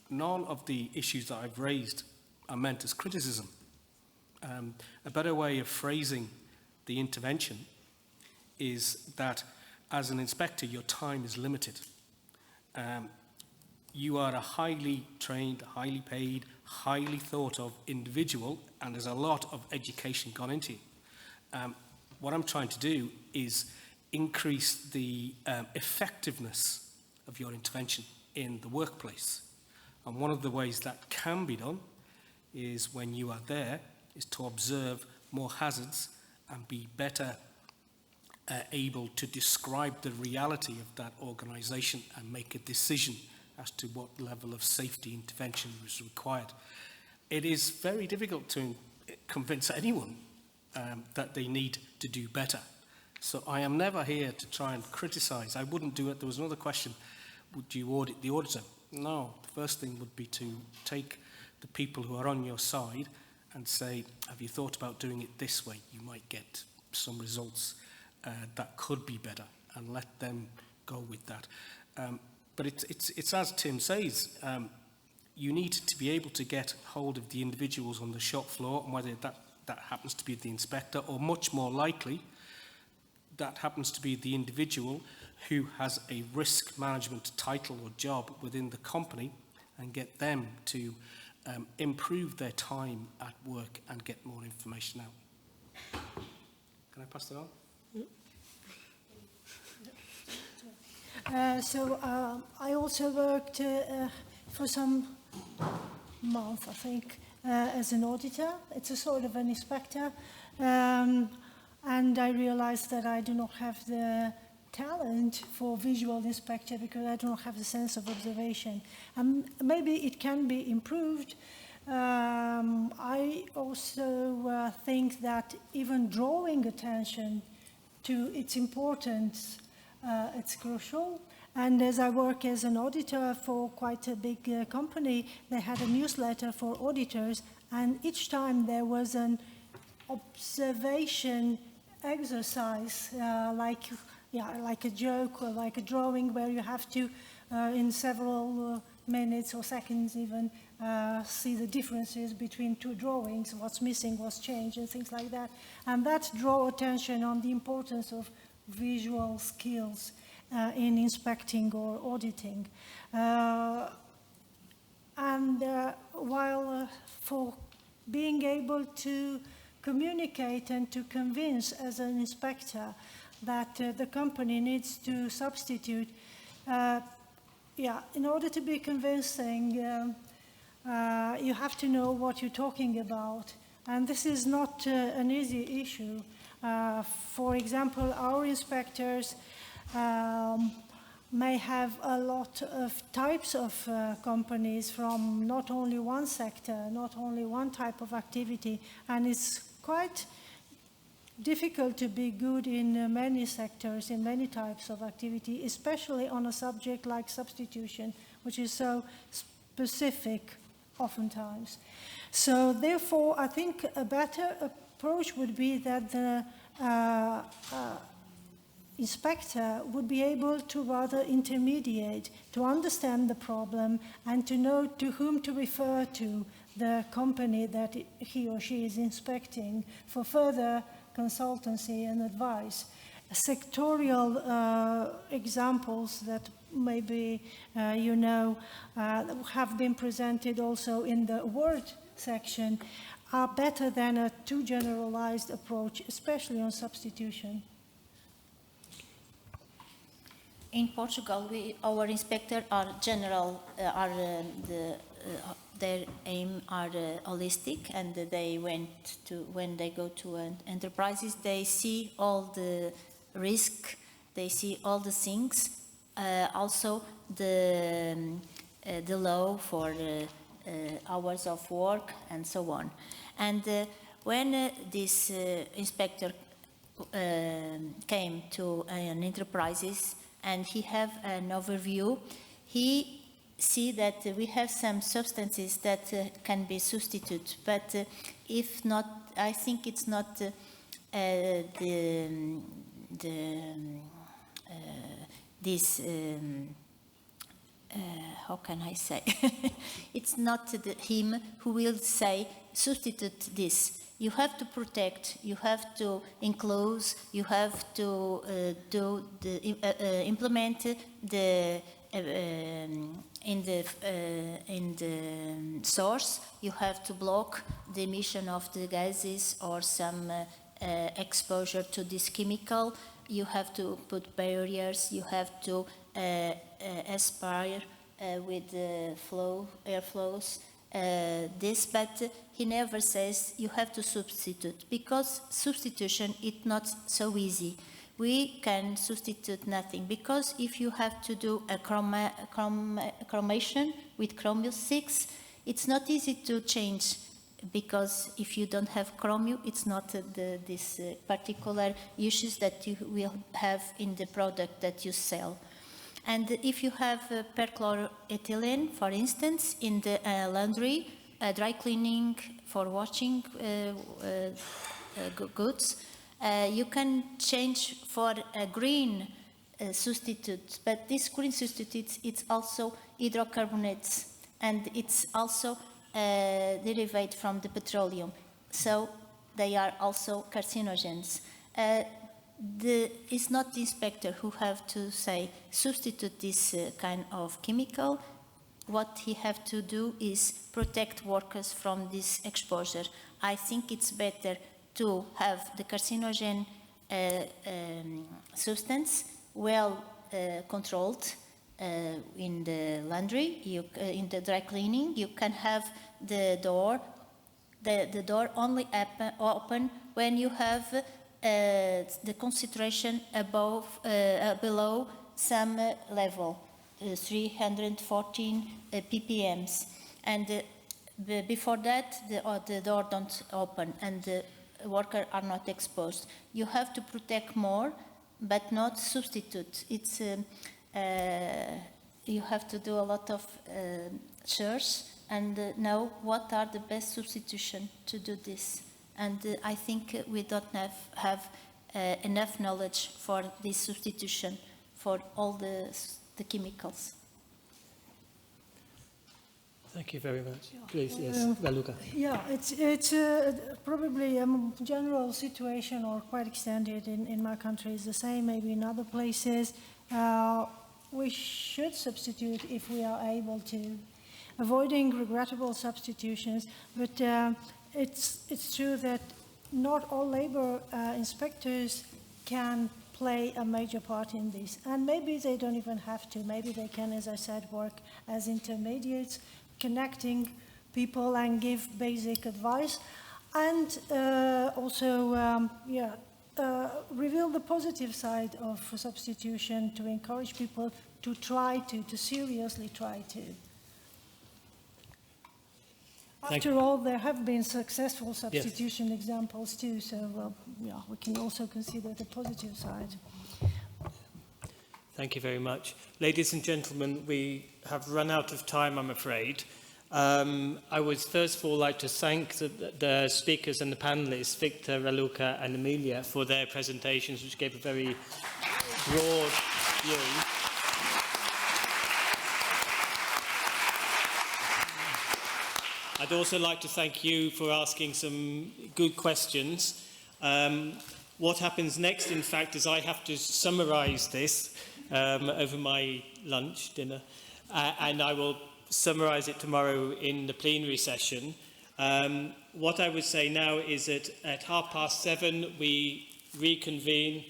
none of the issues that I've raised are meant as criticism. A better way of phrasing the intervention is that as an inspector, your time is limited. You are a highly trained, highly paid, highly thought of individual, and there's a lot of education gone into you. What I'm trying to do is increase the effectiveness of your intervention in the workplace. And one of the ways that can be done is, when you are there, is to observe more hazards and be better able to describe the reality of that organisation and make a decision as to what level of safety intervention was required. It is very difficult to convince anyone that they need to do better. So I am never here to try and criticise. I wouldn't do it. There was another question, would you audit the auditor? No, the first thing would be to take the people who are on your side and say, have you thought about doing it this way? You might get some results that could be better, and let them go with that. But it's as Tim says, you need to be able to get hold of the individuals on the shop floor, and whether that happens to be the inspector, or much more likely, that happens to be the individual who has a risk management title or job within the company, and get them to improve their time at work and get more information out. Can I pass that on? I also worked for some months, I think, as an auditor. It's a sort of an inspector. And I realized that I do not have the talent for visual inspector because I do not have the sense of observation. Maybe it can be improved. I also think that even drawing attention to its importance, it's crucial. And as I work as an auditor for quite a big company, they had a newsletter for auditors, and each time there was an observation exercise, like a joke or like a drawing, where you have to, in several minutes or seconds even, see the differences between two drawings, what's missing, what's changed, and things like that. And that draw attention on the importance of visual skills in inspecting or auditing. While for being able to communicate and to convince as an inspector that the company needs to substitute, in order to be convincing, you have to know what you're talking about. And this is not an easy issue. For example, our inspectors may have a lot of types of companies from not only one sector, not only one type of activity, and it's quite difficult to be good in many sectors, in many types of activity, especially on a subject like substitution, which is so specific oftentimes. So therefore, I think a better approach would be that the inspector would be able to rather intermediate, to understand the problem and to know to whom to refer to the company that he or she is inspecting for further consultancy and advice. Sectorial examples that maybe have been presented also in the word section are better than a too generalized approach, especially on substitution. In Portugal, our inspectors are general, their aim are holistic, and when they go to enterprises, they see all the risk, they see all the things, also the law for hours of work and so on. And when this inspector came to an enterprises, and he have an overview, he see that we have some substances that can be substituted, but if not, I think it's not how can I say? It's not him who will say, substitute this. You have to protect, you have to enclose, you have to implement the in the source. You have to block the emission of the gases or some exposure to this chemical. You have to put barriers. You have to aspire with the air flows. But he never says you have to substitute, because substitution is not so easy. we can substitute nothing, because if you have to do a chromation with chromium 6, it's not easy to change, because if you don't have chromium, it's not this particular issues that you will have in the product that you sell. And if you have perchloroethylene, for instance, in the laundry, dry cleaning for washing goods, you can change for a green substitute, but this green substitute, it's also hydrocarbonates, and it's also derived from the petroleum, so they are also carcinogens. It's not the inspector who have to say substitute this kind of chemical. What he have to do is protect workers from this exposure. I think it's better to have the carcinogen substance well controlled in the laundry, in the dry cleaning. You can have the door only open when you have the concentration below some level, 314 ppms, and before that the door don't open and the workers are not exposed. You have to protect more, but not substitute. It's you have to do a lot of search and know what are the best substitution to do this. And I think we don't have enough knowledge for this substitution for all the chemicals. Thank you very much. Please, yes, Raluca. Yeah, it's probably a general situation, or quite extended in my country. Is the same, maybe in other places. We should substitute if we are able to, avoiding regrettable substitutions, but it's true that not all labor inspectors can play a major part in this, and maybe they don't even have to. Maybe they can, as I said, work as intermediates, connecting people and give basic advice, and also reveal the positive side of substitution to encourage people to try to seriously try to. After all, there have been successful substitution examples too, so we can also consider the positive side. Thank you very much. Ladies and gentlemen, we have run out of time, I'm afraid. I would first of all like to thank the speakers and the panellists, Victor, Raluca and Emilia, for their presentations, which gave a very broad view. I'd also like to thank you for asking some good questions. What happens next, in fact, is I have to summarise this over my dinner, and I will summarise it tomorrow in the plenary session. What I would say now is that at 7:30 we reconvene.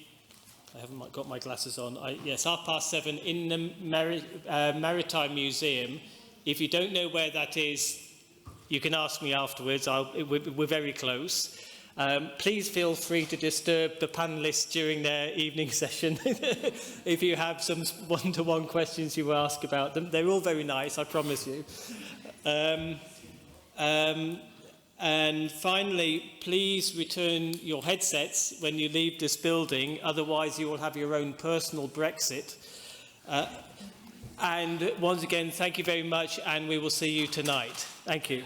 I haven't got my glasses on. Yes, 7:30 in the Maritime Museum. If you don't know where that is, you can ask me afterwards. We're very close. Please feel free to disturb the panellists during their evening session if you have some one-to-one questions you ask about them. They're all very nice, I promise you. And finally, please return your headsets when you leave this building, otherwise you will have your own personal Brexit. And once again, thank you very much, and we will see you tonight. Thank you.